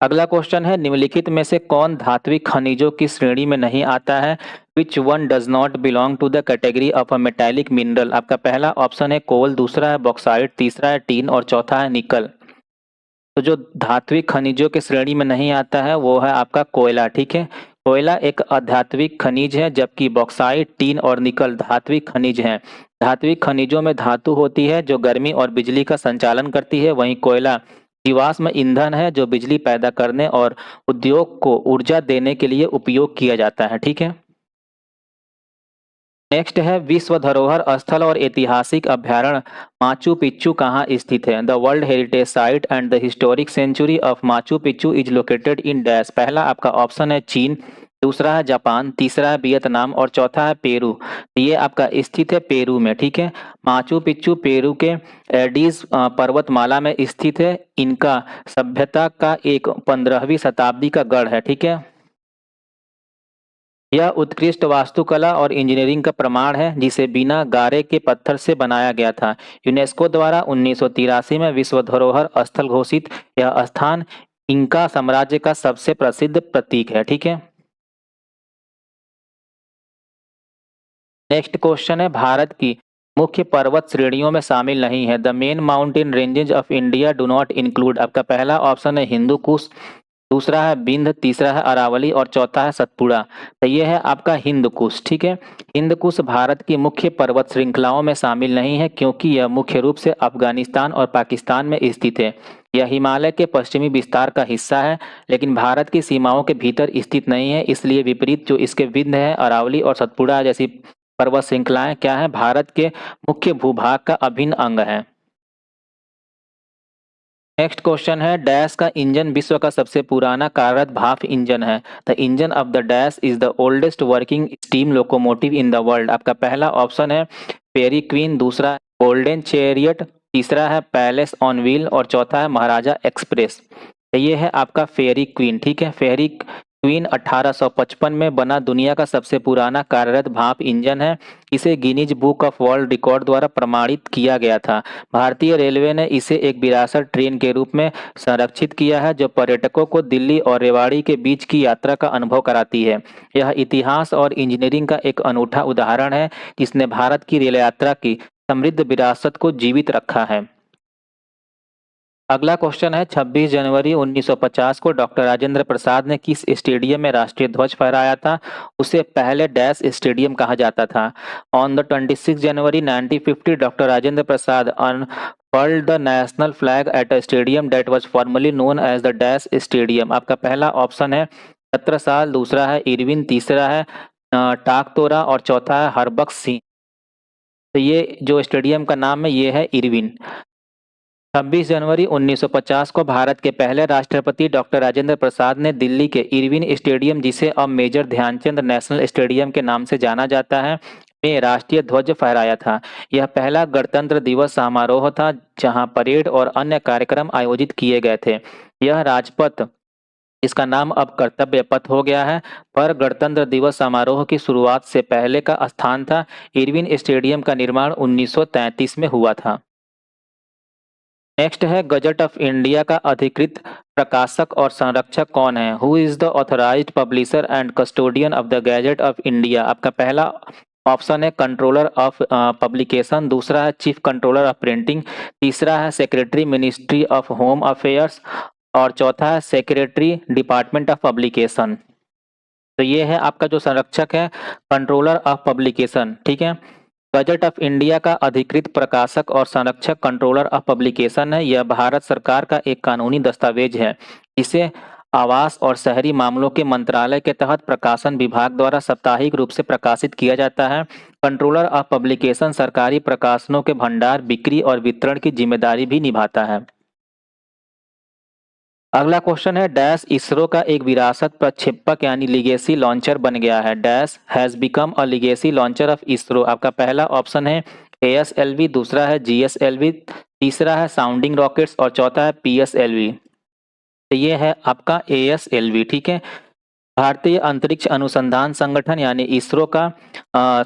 A: अगला क्वेश्चन है, निम्नलिखित में से कौन धात्विक खनिजों की श्रेणी में नहीं आता है। Which one does not belong to the category of a metallic mineral. आपका पहला ऑप्शन है कोल, दूसरा है बॉक्साइट, तीसरा है टीन और चौथा है निकल। तो जो धात्विक खनिजों के श्रेणी में नहीं आता है वो है आपका कोयला। ठीक है। कोयला एक अधात्विक खनिज है, जबकि बॉक्साइट, टीन और निकल धात्विक खनिज हैं। धात्विक खनिजों में धातु होती है जो गर्मी और बिजली का संचालन करती है, वहीं कोयला जीवाश्म ईंधन है जो बिजली पैदा करने और उद्योग को ऊर्जा देने के लिए उपयोग किया जाता है। ठीक है। नेक्स्ट है विश्व धरोहर स्थल और ऐतिहासिक अभ्यारण्य माचू पिच्चू कहाँ स्थित है? The world heritage site and the historic century of Machu Picchu is located in dash. पहला आपका ऑप्शन है चीन, दूसरा है जापान, तीसरा है वियतनाम और चौथा है पेरू। ये आपका स्थित है पेरू में, ठीक है। माचू पिच्चू पेरू के एडीज पर्वतमाला में स्थित है। इनका सभ्यता का एक 15वीं शताब्दी का गढ़ है, ठीक है। यह उत्कृष्ट वास्तुकला और इंजीनियरिंग का प्रमाण है जिसे बिना गारे के पत्थर से बनाया गया था। यूनेस्को द्वारा 1983 में विश्व धरोहर स्थल घोषित यह स्थान इंका साम्राज्य का सबसे प्रसिद्ध प्रतीक है, ठीक है। नेक्स्ट क्वेश्चन है भारत की मुख्य पर्वत श्रेणियों में शामिल नहीं है। The main mountain ranges of India do not include. आपका पहला ऑप्शन है हिंदू कुश, दूसरा है विंध्य, तीसरा है अरावली और चौथा है सतपुड़ा। तो ये है आपका हिंद कुश, ठीक है। हिंद कुश भारत की मुख्य पर्वत श्रृंखलाओं में शामिल नहीं है क्योंकि यह मुख्य रूप से अफगानिस्तान और पाकिस्तान में स्थित है। यह हिमालय के पश्चिमी विस्तार का हिस्सा है लेकिन भारत की सीमाओं के भीतर स्थित नहीं है। इसलिए विपरीत जो इसके विंध्य है, अरावली और सतपुड़ा जैसी पर्वत श्रृंखलाएं क्या है, भारत के मुख्य भूभाग का अभिन्न अंग है। नेक्स्ट क्वेश्चन है डैश का इंजन विश्व का सबसे पुराना कार्यरत भाप इंजन है। The engine of the dash is the oldest working steam locomotive in the world. आपका पहला ऑप्शन है फेरी क्वीन, दूसरा गोल्डन चैरियट, तीसरा है पैलेस ऑन व्हील और चौथा है महाराजा एक्सप्रेस। तो ये है आपका फेरी क्वीन, ठीक है। फेरी क्वीन 1855 में बना दुनिया का सबसे पुराना कार्यरत भाप इंजन है। इसे Guinness book of world record द्वारा प्रमाणित किया गया था। भारतीय रेलवे ने इसे एक विरासत ट्रेन के रूप में संरक्षित किया है जो पर्यटकों को दिल्ली और रेवाड़ी के बीच की यात्रा का अनुभव कराती है। यह इतिहास और इंजीनियरिंग का एक अनूठा उदाहरण है जिसने भारत की रेल यात्रा की समृद्ध विरासत को जीवित रखा है। अगला क्वेश्चन है 26 जनवरी 1950 को डॉक्टर राजेंद्र प्रसाद ने किस स्टेडियम में राष्ट्रीय ध्वज फहराया था? उसे पहले डैश स्टेडियम कहा जाता था। On the 26 January 1950 doctor Rajendra Prasad unfurled the national flag at a stadium that was formally known as the dash stadium. आपका पहला ऑप्शन है छत्रसाल, दूसरा है इरविन, तीसरा है टाकतोरा और चौथा है हरबख्श सिंह। तो ये जो स्टेडियम का नाम है ये है इरविन। 26 जनवरी 1950 को भारत के पहले राष्ट्रपति डॉक्टर राजेंद्र प्रसाद ने दिल्ली के इरविन स्टेडियम, जिसे अब मेजर ध्यानचंद नेशनल स्टेडियम के नाम से जाना जाता है, में राष्ट्रीय ध्वज फहराया था। यह पहला गणतंत्र दिवस समारोह था जहां परेड और अन्य कार्यक्रम आयोजित किए गए थे। यह राजपथ, इसका नाम अब कर्तव्य पथ हो गया है, पर गणतंत्र दिवस समारोह की शुरुआत से पहले का स्थान था। इरविन स्टेडियम का निर्माण 1933 में हुआ था। नेक्स्ट है गजट ऑफ इंडिया का अधिकृत प्रकाशक और संरक्षक कौन है? Who is the authorised publisher and custodian of the gadget of India. आपका पहला ऑप्शन है कंट्रोलर ऑफ पब्लिकेशन, दूसरा है चीफ कंट्रोलर ऑफ प्रिंटिंग, तीसरा है secretary ministry of home affairs और चौथा है सेक्रेटरी डिपार्टमेंट ऑफ पब्लिकेशन। तो ये है आपका जो संरक्षक है कंट्रोलर ऑफ पब्लिकेशन, ठीक है। बजट ऑफ इंडिया का अधिकृत प्रकाशक और संरक्षक कंट्रोलर ऑफ पब्लिकेशन है। यह भारत सरकार का एक कानूनी दस्तावेज है जिसे आवास और शहरी मामलों के मंत्रालय के तहत प्रकाशन विभाग द्वारा साप्ताहिक रूप से प्रकाशित किया जाता है। कंट्रोलर ऑफ पब्लिकेशन सरकारी प्रकाशनों के भंडार, बिक्री और वितरण की जिम्मेदारी भी निभाता है। अगला क्वेश्चन है डैश इसरो का एक विरासत प्रक्षेपक यानी लिगेसी लॉन्चर बन गया है। Dash has become a legacy launcher of ISRO. आपका पहला ऑप्शन है ASLV, दूसरा है GSLV, तीसरा है साउंडिंग रॉकेट्स और चौथा है PSLV। तो ये है आपका ASLV, ठीक है। भारतीय अंतरिक्ष अनुसंधान संगठन यानी इसरो का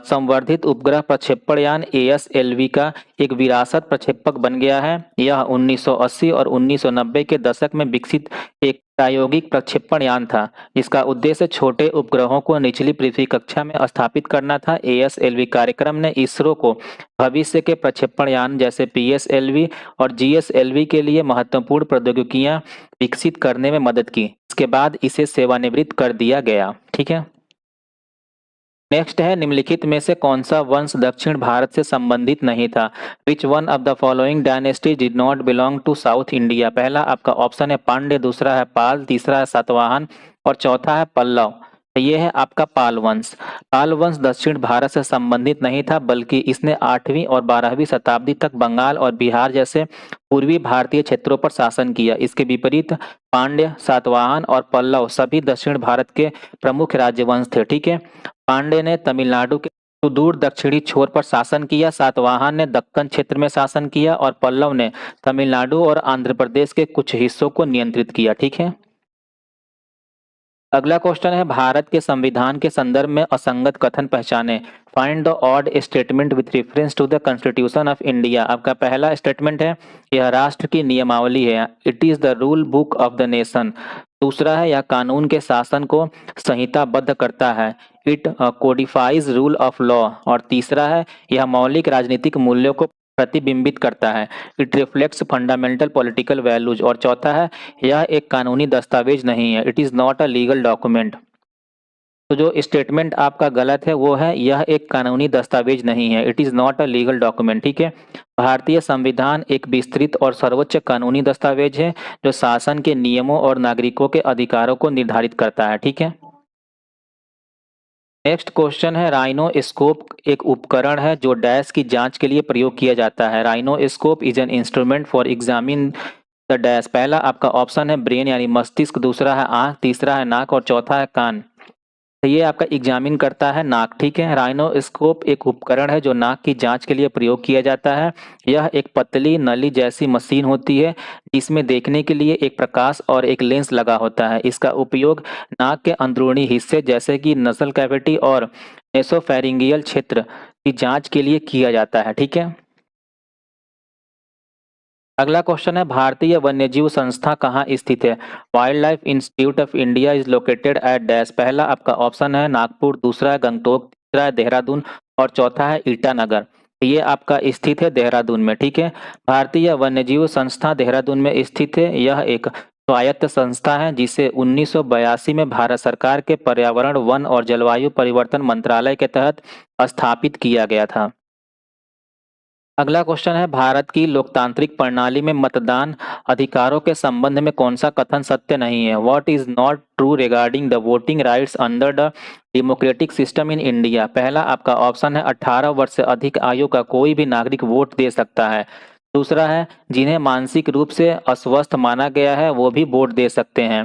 A: संवर्धित उपग्रह प्रक्षेपण यान ASLV का एक विरासत प्रक्षेपक बन गया है। यह 1980 और 1990 के दशक में विकसित एक प्रायोगिक प्रक्षेपण यान था जिसका उद्देश्य छोटे उपग्रहों को निचली पृथ्वी कक्षा में स्थापित करना था। ASLV कार्यक्रम ने इसरो को भविष्य के प्रक्षेपण यान जैसे PSLV और GSLV के लिए महत्वपूर्ण प्रौद्योगिकियां विकसित करने में मदद की। इसके बाद इसे सेवानिवृत्त कर दिया गया, ठीक है। नेक्स्ट है निम्नलिखित में से कौन सा वंश दक्षिण भारत से संबंधित नहीं था? Which one of the following dynasty did not belong to South India. पहला आपका ऑप्शन है पांड्य, दूसरा है पाल, तीसरा है सातवाहन और चौथा है पल्लव। ये है आपका पाल वंश। पाल वंश दक्षिण भारत से संबंधित नहीं था, बल्कि इसने 8वीं और 12वीं शताब्दी तक बंगाल और बिहार जैसे पूर्वी भारतीय क्षेत्रों पर शासन किया। इसके विपरीत पांड्य, सातवाहन और पल्लव सभी दक्षिण भारत के प्रमुख राजवंश थे। ठीक है, पांड्य ने तमिलनाडु के सुदूर दक्षिणी छोर पर शासन किया, सातवाहन ने दक्कन क्षेत्र में शासन किया और पल्लव ने तमिलनाडु और आंध्र प्रदेश के कुछ हिस्सों को नियंत्रित किया। ठीक है, अगला क्वेश्चन है, भारत के संविधान के संदर्भ में असंगत कथन पहचाने। Find the odd statement with reference to the constitution of India. आपका पहला स्टेटमेंट है, यह राष्ट्र की नियमावली है, it is the rule book of the nation. दूसरा है, यह कानून के शासन को संहिताबद्ध करता है, इट कोडिफाइज रूल ऑफ लॉ। और तीसरा है, यह मौलिक राजनीतिक मूल्यों को प्रतिबिंबित करता है, it reflects fundamental political values. और चौथा है, यह एक कानूनी दस्तावेज नहीं है, it is not a legal document. तो जो स्टेटमेंट आपका गलत है वो है, यह एक कानूनी दस्तावेज नहीं है, it is not a legal document. ठीक है, भारतीय संविधान एक विस्तृत और सर्वोच्च कानूनी दस्तावेज है जो शासन के नियमों और नागरिकों के अधिकारों को निर्धारित करता है। ठीक है, नेक्स्ट क्वेश्चन है, राइनोस्कोप एक उपकरण है जो डैश की जांच के लिए प्रयोग किया जाता है। Rhinoscope is an instrument for examine the dash. पहला आपका ऑप्शन है ब्रेन यानी मस्तिष्क, दूसरा है आंख, तीसरा है नाक और चौथा है कान। तो ये आपका एग्जामिन करता है नाक। ठीक है, राइनोस्कोप एक उपकरण है जो नाक की जांच के लिए प्रयोग किया जाता है। यह एक पतली नली जैसी मशीन होती है जिसमें देखने के लिए एक प्रकाश और एक लेंस लगा होता है। इसका उपयोग नाक के अंदरूनी हिस्से जैसे कि नसल कैविटी और नेसोफेरिंगियल क्षेत्र की जांच के लिए किया जाता है। ठीक है, अगला क्वेश्चन है, भारतीय वन्यजीव संस्था कहाँ स्थित है। Wild life institute of India is located at dash. पहला आपका ऑप्शन है नागपुर, दूसरा है गंगटोक, तीसरा है देहरादून और चौथा है ईटानगर। ये आपका स्थित है देहरादून में। ठीक है, भारतीय वन्यजीव संस्था देहरादून में स्थित है। यह एक स्वायत्त संस्था है जिसे 1982 में भारत सरकार के पर्यावरण, वन और जलवायु परिवर्तन मंत्रालय के तहत स्थापित किया गया था। अगला क्वेश्चन है, भारत की लोकतांत्रिक प्रणाली में मतदान अधिकारों के संबंध में कौन सा कथन सत्य नहीं है। What is not true regarding the voting rights under the democratic system in India. पहला आपका ऑप्शन है 18 वर्ष से अधिक आयु का कोई भी नागरिक वोट दे सकता है। दूसरा है, जिन्हें मानसिक रूप से अस्वस्थ माना गया है वो भी वोट दे सकते हैं।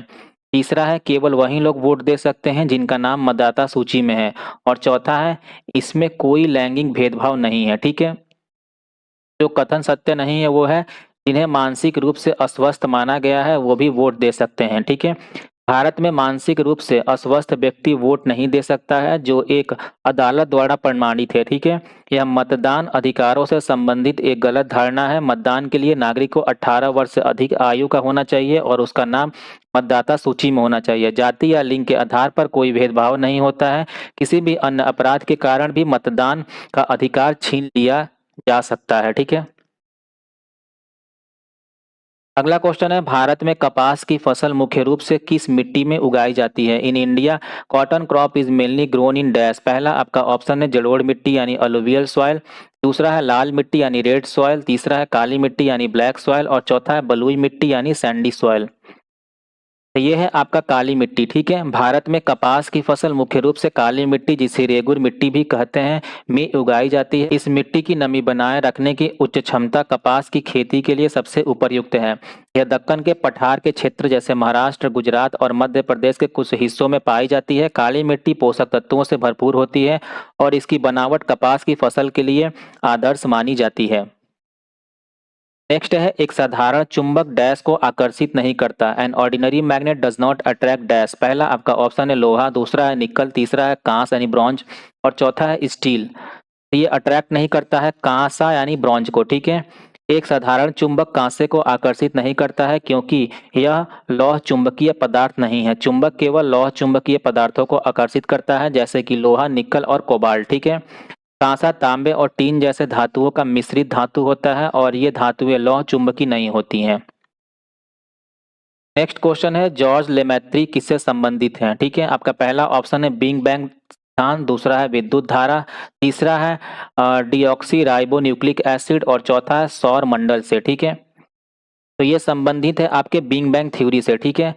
A: तीसरा है, केवल वही लोग वोट दे सकते हैं जिनका नाम मतदाता सूची में है। और चौथा है, इसमें कोई लैंगिक भेदभाव नहीं है। ठीक है, जो कथन सत्य नहीं है वो है, जिन्हें मानसिक रूप से अस्वस्थ माना गया है वो भी वोट दे सकते हैं। ठीक है, भारत में मानसिक रूप से अस्वस्थ व्यक्ति वोट नहीं दे सकता है जो एक अदालत द्वारा प्रमाणित है। ठीक है, यह मतदान अधिकारों से संबंधित एक गलत धारणा है। मतदान के लिए नागरिक को 18 वर्ष से अधिक आयु का होना चाहिए और उसका नाम मतदाता सूची में होना चाहिए। जाति या लिंग के आधार पर कोई भेदभाव नहीं होता है। किसी भी अन्य अपराध के कारण भी मतदान का अधिकार छीन लिया जा सकता है। ठीक है, अगला क्वेश्चन है, भारत में कपास की फसल मुख्य रूप से किस मिट्टी में उगाई जाती है। In India cotton crop is mainly grown in dash. पहला आपका ऑप्शन है जलोढ़ मिट्टी यानी अलुवियल सॉइल, दूसरा है लाल मिट्टी यानी रेड सॉइल, तीसरा है काली मिट्टी यानी ब्लैक सॉइल और चौथा है बलुई मिट्टी यानी सैंडी सॉइल। तो ये है आपका काली मिट्टी। ठीक है, भारत में कपास की फसल मुख्य रूप से काली मिट्टी, जिसे रेगुर मिट्टी भी कहते हैं, में उगाई जाती है। इस मिट्टी की नमी बनाए रखने की उच्च क्षमता कपास की खेती के लिए सबसे उपयुक्त है। यह दक्कन के पठार के क्षेत्र जैसे महाराष्ट्र, गुजरात और मध्य प्रदेश के कुछ हिस्सों में पाई जाती है। काली मिट्टी पोषक तत्वों से भरपूर होती है और इसकी बनावट कपास की फसल के लिए आदर्श मानी जाती है। नेक्स्ट है, एक साधारण चुंबक डैश को आकर्षित नहीं करता। An ordinary magnet does not attract dash. पहला आपका ऑप्शन है लोहा, दूसरा है निकल, तीसरा है कांस यानी ब्रॉन्ज और चौथा है स्टील। तो ये अट्रैक्ट नहीं करता है कांसा यानी ब्रॉन्ज को। ठीक है, एक साधारण चुंबक कांसे को आकर्षित नहीं करता है क्योंकि यह लौह चुंबकीय पदार्थ नहीं है। चुंबक केवल लौह चुंबकीय पदार्थों को आकर्षित करता है जैसे कि लोहा, निकल और कोबाल्ट। ठीक है, कांसा, तांबे और टीन जैसे धातुओं का मिश्रित धातु होता है और ये धातुएं लौह चुंबकी नहीं होती हैं। नेक्स्ट क्वेश्चन है, जॉर्ज लेमैत्री किससे संबंधित हैं। ठीक है, आपका पहला ऑप्शन है बिग बैंग सिद्धांत, दूसरा है विद्युत धारा, तीसरा है डीऑक्सी राइबो न्यूक्लिक एसिड और चौथा है सौर मंडल से। ठीक है, तो ये संबंधित है आपके बिग बैंग थ्योरी से। ठीक है,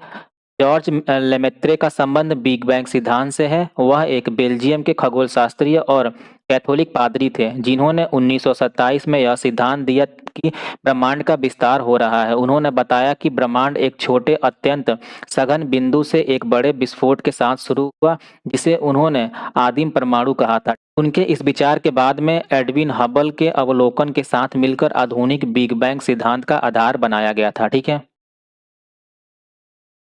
A: जॉर्ज लेमेत्रे का संबंध बिग बैंग सिद्धांत से है। वह एक बेल्जियम के खगोलशास्त्री और कैथोलिक पादरी थे जिन्होंने 1927 में यह सिद्धांत दिया कि ब्रह्मांड का विस्तार हो रहा है। उन्होंने बताया कि ब्रह्मांड एक छोटे अत्यंत सघन बिंदु से एक बड़े विस्फोट के साथ शुरू हुआ, जिसे उन्होंने आदिम परमाणु कहा था। उनके इस विचार के बाद में एडविन हबल के अवलोकन के साथ मिलकर आधुनिक बिग बैंग सिद्धांत का आधार बनाया गया था। ठीक है,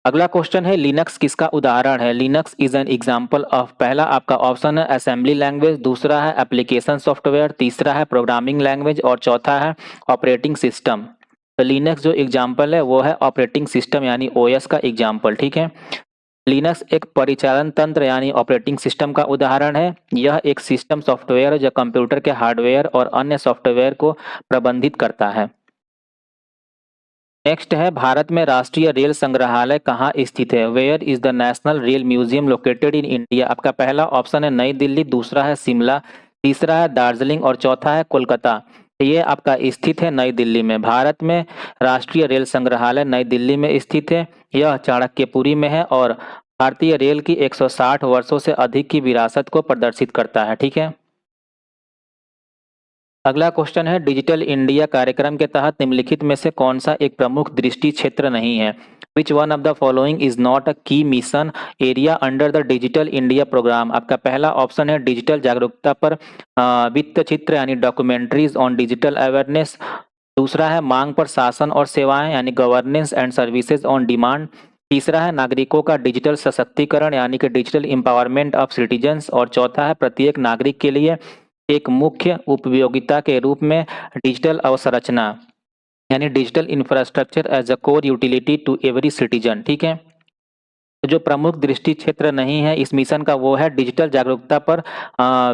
A: अगला क्वेश्चन है लिनक्स किसका उदाहरण है। Linux is an example of, पहला आपका ऑप्शन है असेंबली लैंग्वेज, दूसरा है एप्लीकेशन सॉफ्टवेयर, तीसरा है प्रोग्रामिंग लैंग्वेज और चौथा है ऑपरेटिंग सिस्टम। तो लिनक्स जो एग्जाम्पल है वो है ऑपरेटिंग सिस्टम यानी ओएस का एग्जाम्पल। ठीक है, लिनक्स एक परिचालन तंत्र यानी ऑपरेटिंग सिस्टम का उदाहरण है। यह एक सिस्टम सॉफ्टवेयर है जो कंप्यूटर के हार्डवेयर और अन्य सॉफ्टवेयर को प्रबंधित करता है। नेक्स्ट है भारत में राष्ट्रीय रेल संग्रहालय कहाँ स्थित है। Where is the national rail museum located in India. आपका पहला ऑप्शन है नई दिल्ली, दूसरा है शिमला, तीसरा है दार्जिलिंग और चौथा है कोलकाता। ये आपका स्थित है नई दिल्ली में। भारत में राष्ट्रीय रेल संग्रहालय नई दिल्ली में स्थित है। यह चाणक्यपुरी में है और भारतीय रेल की 160 वर्षों से अधिक की विरासत को प्रदर्शित करता है। ठीक है, अगला क्वेश्चन है डिजिटल इंडिया कार्यक्रम के तहत निम्नलिखित में से कौन सा एक प्रमुख दृष्टि क्षेत्र नहीं है। Which one of the following is not a key mission area under the digital India program. आपका पहला ऑप्शन है डिजिटल जागरूकता पर वित्त चित्र यानी डॉक्यूमेंट्रीज ऑन डिजिटल अवेयरनेस, दूसरा है मांग पर शासन और सेवाएं यानी governance and services on demand, तीसरा है नागरिकों का डिजिटल सशक्तिकरण यानी कि डिजिटल एम्पावरमेंट ऑफ सिटीजन्स और चौथा है प्रत्येक नागरिक के लिए एक मुख्य उपयोगिता के रूप में डिजिटल अवसंरचना यानी digital infrastructure as a core utility to every citizen. ठीक है, तो जो प्रमुख दृष्टि क्षेत्र नहीं है इस मिशन का वो है डिजिटल जागरूकता पर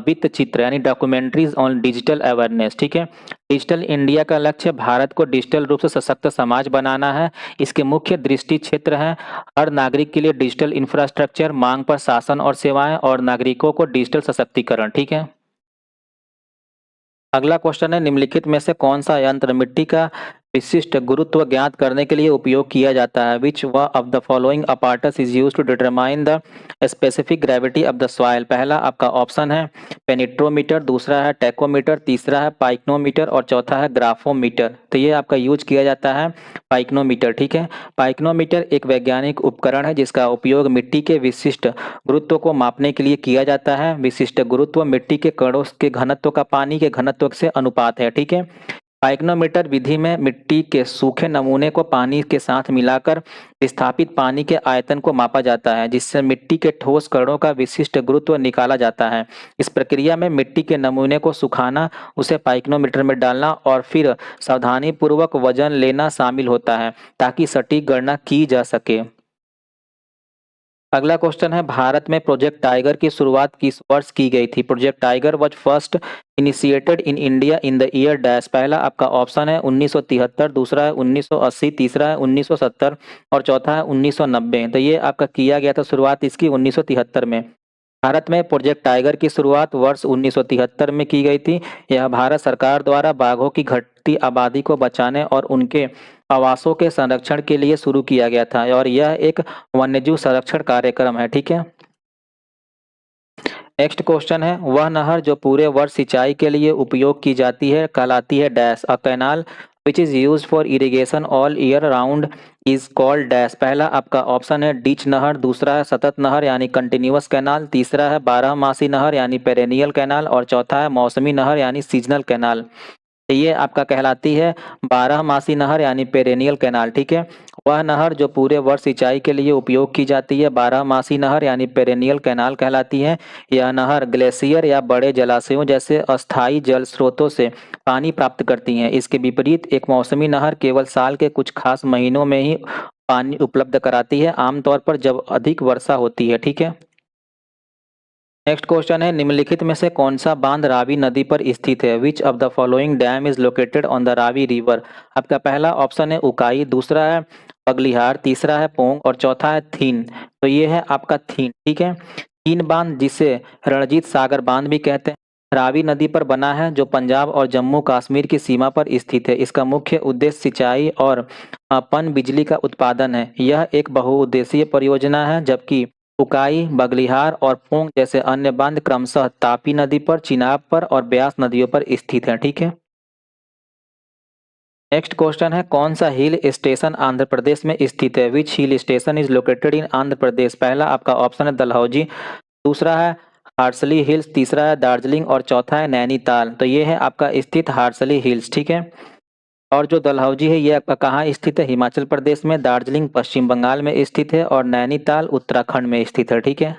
A: वित्त चित्र यानी डॉक्यूमेंट्रीज ऑन डिजिटल अवेयरनेस। ठीक है, डिजिटल इंडिया का लक्ष्य भारत को डिजिटल रूप से सशक्त समाज बनाना है। इसके मुख्य दृष्टि क्षेत्र हैं हर नागरिक के लिए डिजिटल इंफ्रास्ट्रक्चर, मांग पर शासन और सेवाएं और नागरिकों को डिजिटल सशक्तिकरण। ठीक है, अगला क्वेश्चन है निम्नलिखित में से कौन सा यंत्र मिट्टी का विशिष्ट गुरुत्व ज्ञात करने के लिए उपयोग किया जाता है। Which one of the following apparatus is used to determine the specific gravity of the soil. पहला आपका ऑप्शन है पेनिट्रोमीटर, दूसरा है टैकोमीटर, तीसरा है पाइक्नोमीटर और चौथा है ग्राफोमीटर। तो ये आपका यूज किया जाता है पाइक्नोमीटर। ठीक है, पाइक्नोमीटर एक वैज्ञानिक उपकरण है जिसका उपयोग मिट्टी के विशिष्ट गुरुत्व को मापने के लिए किया जाता है। विशिष्ट गुरुत्व मिट्टी के कणों के घनत्व का पानी के घनत्व से अनुपात है। ठीक है, पाइक्नोमीटर विधि में मिट्टी के सूखे नमूने को पानी के साथ मिलाकर विस्थापित पानी के आयतन को मापा जाता है जिससे मिट्टी के ठोस कणों का विशिष्ट गुरुत्व निकाला जाता है। इस प्रक्रिया में मिट्टी के नमूने को सुखाना, उसे पाइक्नोमीटर में डालना और फिर सावधानीपूर्वक वजन लेना शामिल होता है ताकि सटीक गणना की जा सके। अगला क्वेश्चन है भारत में प्रोजेक्ट टाइगर की शुरुआत किस वर्ष की गई थी। Project tiger was first initiated in India in the year dash. पहला आपका ऑप्शन है 1973, दूसरा है 1980, तीसरा है 1970 और चौथा है 1990। तो ये आपका किया गया था शुरुआत इसकी 1973 में। भारत में प्रोजेक्ट टाइगर की शुरुआत वर्ष 1973 में की गई थी। यह भारत सरकार द्वारा बाघों की घटती आबादी को बचाने और उनके आवासों के संरक्षण के लिए शुरू किया गया था और यह एक वन्यजीव संरक्षण कार्यक्रम है। ठीक है, नेक्स्ट क्वेश्चन है वह नहर जो पूरे वर्ष सिंचाई के लिए उपयोग की जाती है कहलाती है dash. A canal which is use for irrigation all year round is called dash. पहला आपका ऑप्शन है डिच नहर, दूसरा है सतत नहर यानी कंटिन्यूअस कैनाल, तीसरा है बारहमासी नहर यानी पेरेनियल कैनाल और चौथा है मौसमी नहर यानी सीजनल कैनाल। ये आपका कहलाती है बारहमासी नहर यानी पेरेनियल कैनाल। ठीक है, वह नहर जो पूरे वर्ष सिंचाई के लिए उपयोग की जाती है बारहमासी नहर यानी पेरेनियल कैनाल कहलाती है। यह नहर ग्लेशियर या बड़े जलाशयों जैसे अस्थायी जल स्रोतों से पानी प्राप्त करती हैं। इसके विपरीत एक मौसमी नहर केवल साल के कुछ खास महीनों में ही पानी उपलब्ध कराती है, आमतौर पर जब अधिक वर्षा होती है। ठीक है, नेक्स्ट क्वेश्चन है निम्नलिखित में से कौन सा बांध रावी नदी पर स्थित है। Which of the following dam is located on the Ravi river. आपका पहला ऑप्शन है उकाई, दूसरा है बगलिहार, तीसरा है पोंग और चौथा है थीन। तो ये है आपका थीन। ठीक है, थीन बांध जिसे रणजीत सागर बांध भी कहते हैं रावी नदी पर बना है जो पंजाब और जम्मू कश्मीर की सीमा पर स्थित है। इसका मुख्य उद्देश्य सिंचाई और पनबिजली का उत्पादन है। यह एक बहुउद्देशीय परियोजना है, जबकि उकाई, बगलिहार और पोंग जैसे अन्य बांध क्रमशः तापी नदी पर, चिनाब पर और ब्यास नदियों पर स्थित हैं। ठीक है। नेक्स्ट क्वेश्चन है, कौन सा हिल स्टेशन आंध्र प्रदेश में स्थित है? Which hill station is located in Andhra Pradesh? पहला आपका ऑप्शन है डलहौजी, दूसरा है हार्सली हिल्स, तीसरा है दार्जिलिंग और चौथा है नैनीताल। तो ये है आपका स्थित हार्सली हिल्स। ठीक है। और जो डलहौजी है ये आपका कहाँ स्थित है? हिमाचल प्रदेश में। दार्जिलिंग पश्चिम बंगाल में स्थित है और नैनीताल उत्तराखंड में स्थित है। ठीक है।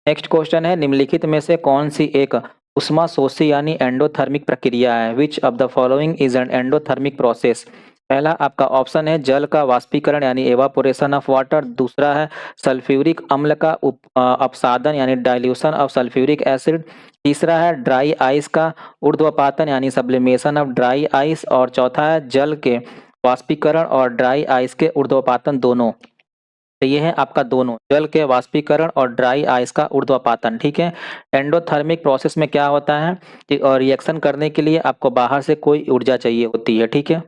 A: नेक्स्ट क्वेश्चन है, निम्नलिखित में से कौन सी एक ऊष्माशोषी यानी एंडोथर्मिक प्रक्रिया है? Which of the following is an endothermic process? पहला आपका ऑप्शन है जल का वाष्पीकरण यानी एवापोरेशन ऑफ वाटर, दूसरा है सल्फ्यूरिक अम्ल का अपसादन यानी डाइल्यूशन ऑफ सल्फ्यूरिक एसिड, तीसरा है ड्राई आइस का ऊर्ध्वपातन यानी सब्लिमेशन ऑफ ड्राई आइस, और चौथा है जल के वाष्पीकरण और ड्राई आइस के ऊर्ध्वपातन दोनों। तो ये है आपका दोनों, जल के वाष्पीकरण और ड्राई आइस का ऊर्ध्वपातन। ठीक है। एंडोथर्मिक प्रोसेस में क्या होता है कि रिएक्शन करने के लिए आपको बाहर से कोई ऊर्जा चाहिए होती है। ठीक है।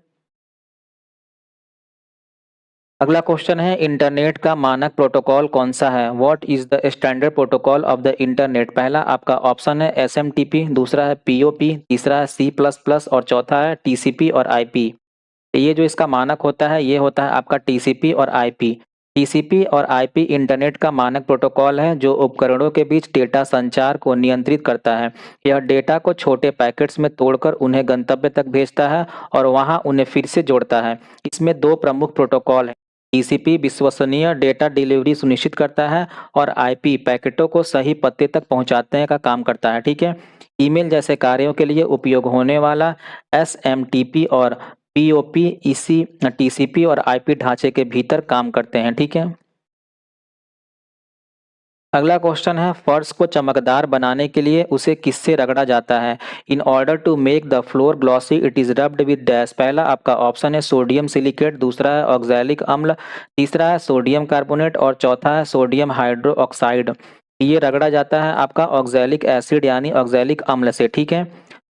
A: अगला क्वेश्चन है, इंटरनेट का मानक प्रोटोकॉल कौन सा है? What is the standard protocol of the internet? पहला आपका ऑप्शन है SMTP, दूसरा है POP, तीसरा है C++ और चौथा है TCP और IP। ये जो इसका मानक होता है ये होता है आपका TCP और IP। TCP और IP इंटरनेट का मानक प्रोटोकॉल है जो उपकरणों के बीच डेटा संचार को नियंत्रित करता है। यह डेटा को छोटे पैकेट्स में तोड़कर उन्हें गंतव्य तक भेजता है और वहां उन्हें फिर से जोड़ता है। इसमें दो प्रमुख प्रोटोकॉल हैं। TCP विश्वसनीय डेटा डिलीवरी सुनिश्चित करता है और IP पैकेटों को सही पते तक पहुंचाने का काम करता है। ठीक है। ईमेल जैसे कार्यों के लिए उपयोग होने वाला SMTP और POP इसी TCP और IP ढांचे के भीतर काम करते हैं। ठीक है। अगला क्वेश्चन है, फर्श को चमकदार बनाने के लिए उसे किससे रगड़ा जाता है? In order to make the floor glossy it is rubbed with dash. पहला आपका ऑप्शन है सोडियम सिलिकेट, दूसरा है ऑक्सैलिक अम्ल, तीसरा है सोडियम कार्बोनेट और चौथा है सोडियम हाइड्रो ऑक्साइड। ये रगड़ा जाता है आपका ऑक्सैलिक एसिड यानी ऑक्सैलिक अम्ल से। ठीक है।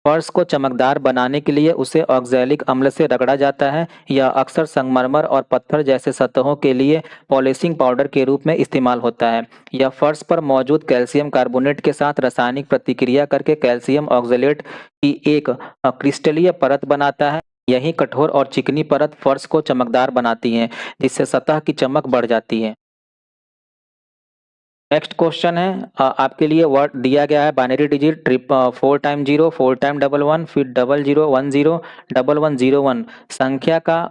A: फर्श को चमकदार बनाने के लिए उसे ऑक्सैलिक अम्ल से रगड़ा जाता है। यह अक्सर संगमरमर और पत्थर जैसे सतहों के लिए पॉलिशिंग पाउडर के रूप में इस्तेमाल होता है। यह फर्श पर मौजूद कैल्शियम कार्बोनेट के साथ रासायनिक प्रतिक्रिया करके कैल्शियम ऑक्सलेट की एक क्रिस्टलीय परत बनाता है। यही कठोर और चिकनी परत फर्श को चमकदार बनाती है, जिससे सतह की चमक बढ़ जाती है। नेक्स्ट क्वेश्चन है, आपके लिए वर्ड दिया गया है बाइनरी डिजिट 4 टाइम 0 4 टाइम 11 फिर 00 10 1101 संख्या का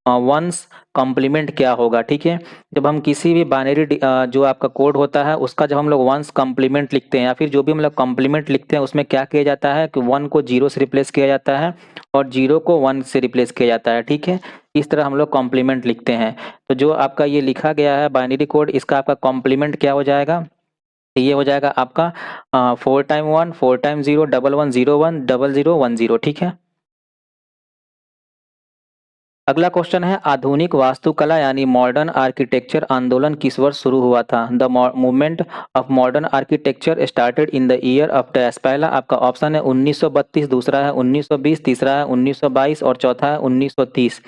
A: वंस कॉम्प्लीमेंट क्या होगा? ठीक है। जब हम किसी भी बाइनरी जो आपका कोड होता है उसका जब हम लोग वंस कॉम्प्लीमेंट लिखते हैं या फिर जो भी हम लोग कॉम्प्लीमेंट लिखते हैं उसमें क्या किया जाता है कि 1 को 0 से रिप्लेस किया जाता है और 0 को 1 से रिप्लेस किया जाता है। ठीक है। इस तरह हम लोग कॉम्प्लीमेंट लिखते हैं। तो जो आपका ये लिखा गया है बाइनरी कोड, इसका आपका कॉम्प्लीमेंट क्या हो जाएगा? ये हो जाएगा आपका 4 टाइम 1 4 टाइम 0 1101 0010। ठीक है। अगला क्वेश्चन है, आधुनिक वास्तुकला यानी मॉडर्न आर्किटेक्चर आंदोलन किस वर्ष शुरू हुआ था? The movement of modern architecture started in the year of dash. पहला आपका ऑप्शन है 1932, दूसरा है 1920, तीसरा है 1922 और चौथा है 1930।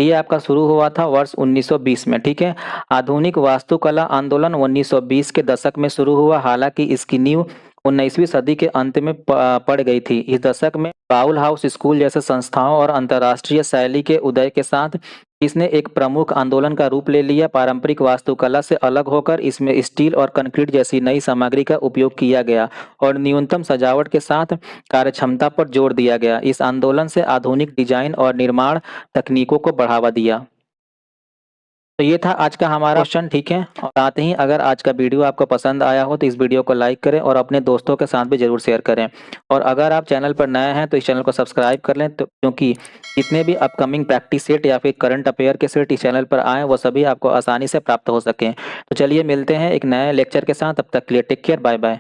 A: ये आपका शुरू हुआ था वर्ष 1920 में। ठीक है। आधुनिक वास्तुकला आंदोलन 1920 के दशक में शुरू हुआ, हालांकि इसकी नींव 19वीं सदी के अंत में पड़ गई थी। इस दशक में बाउल हाउस स्कूल जैसे संस्थाओं और अंतर्राष्ट्रीय शैली के उदय के साथ इसने एक प्रमुख आंदोलन का रूप ले लिया। पारंपरिक वास्तुकला से अलग होकर इसमें स्टील और कंक्रीट जैसी नई सामग्री का उपयोग किया गया और न्यूनतम सजावट के साथ कार्यक्षमता पर जोर दिया गया। इस आंदोलन से आधुनिक डिजाइन और निर्माण तकनीकों को बढ़ावा दिया। तो ये था आज का हमारा क्वेश्चन। ठीक है। और साथ ही अगर आज का वीडियो आपको पसंद आया हो तो इस वीडियो को लाइक करें और अपने दोस्तों के साथ भी जरूर शेयर करें। और अगर आप चैनल पर नए हैं तो इस चैनल को सब्सक्राइब कर लें, तो क्योंकि जितने भी अपकमिंग प्रैक्टिस सेट या फिर करंट अफेयर के सेट इस चैनल पर आए वो सभी आपको आसानी से प्राप्त हो सकें। तो चलिए मिलते हैं एक नए लेक्चर के साथ, तब तक के लिए टेक केयर, बाय बाय।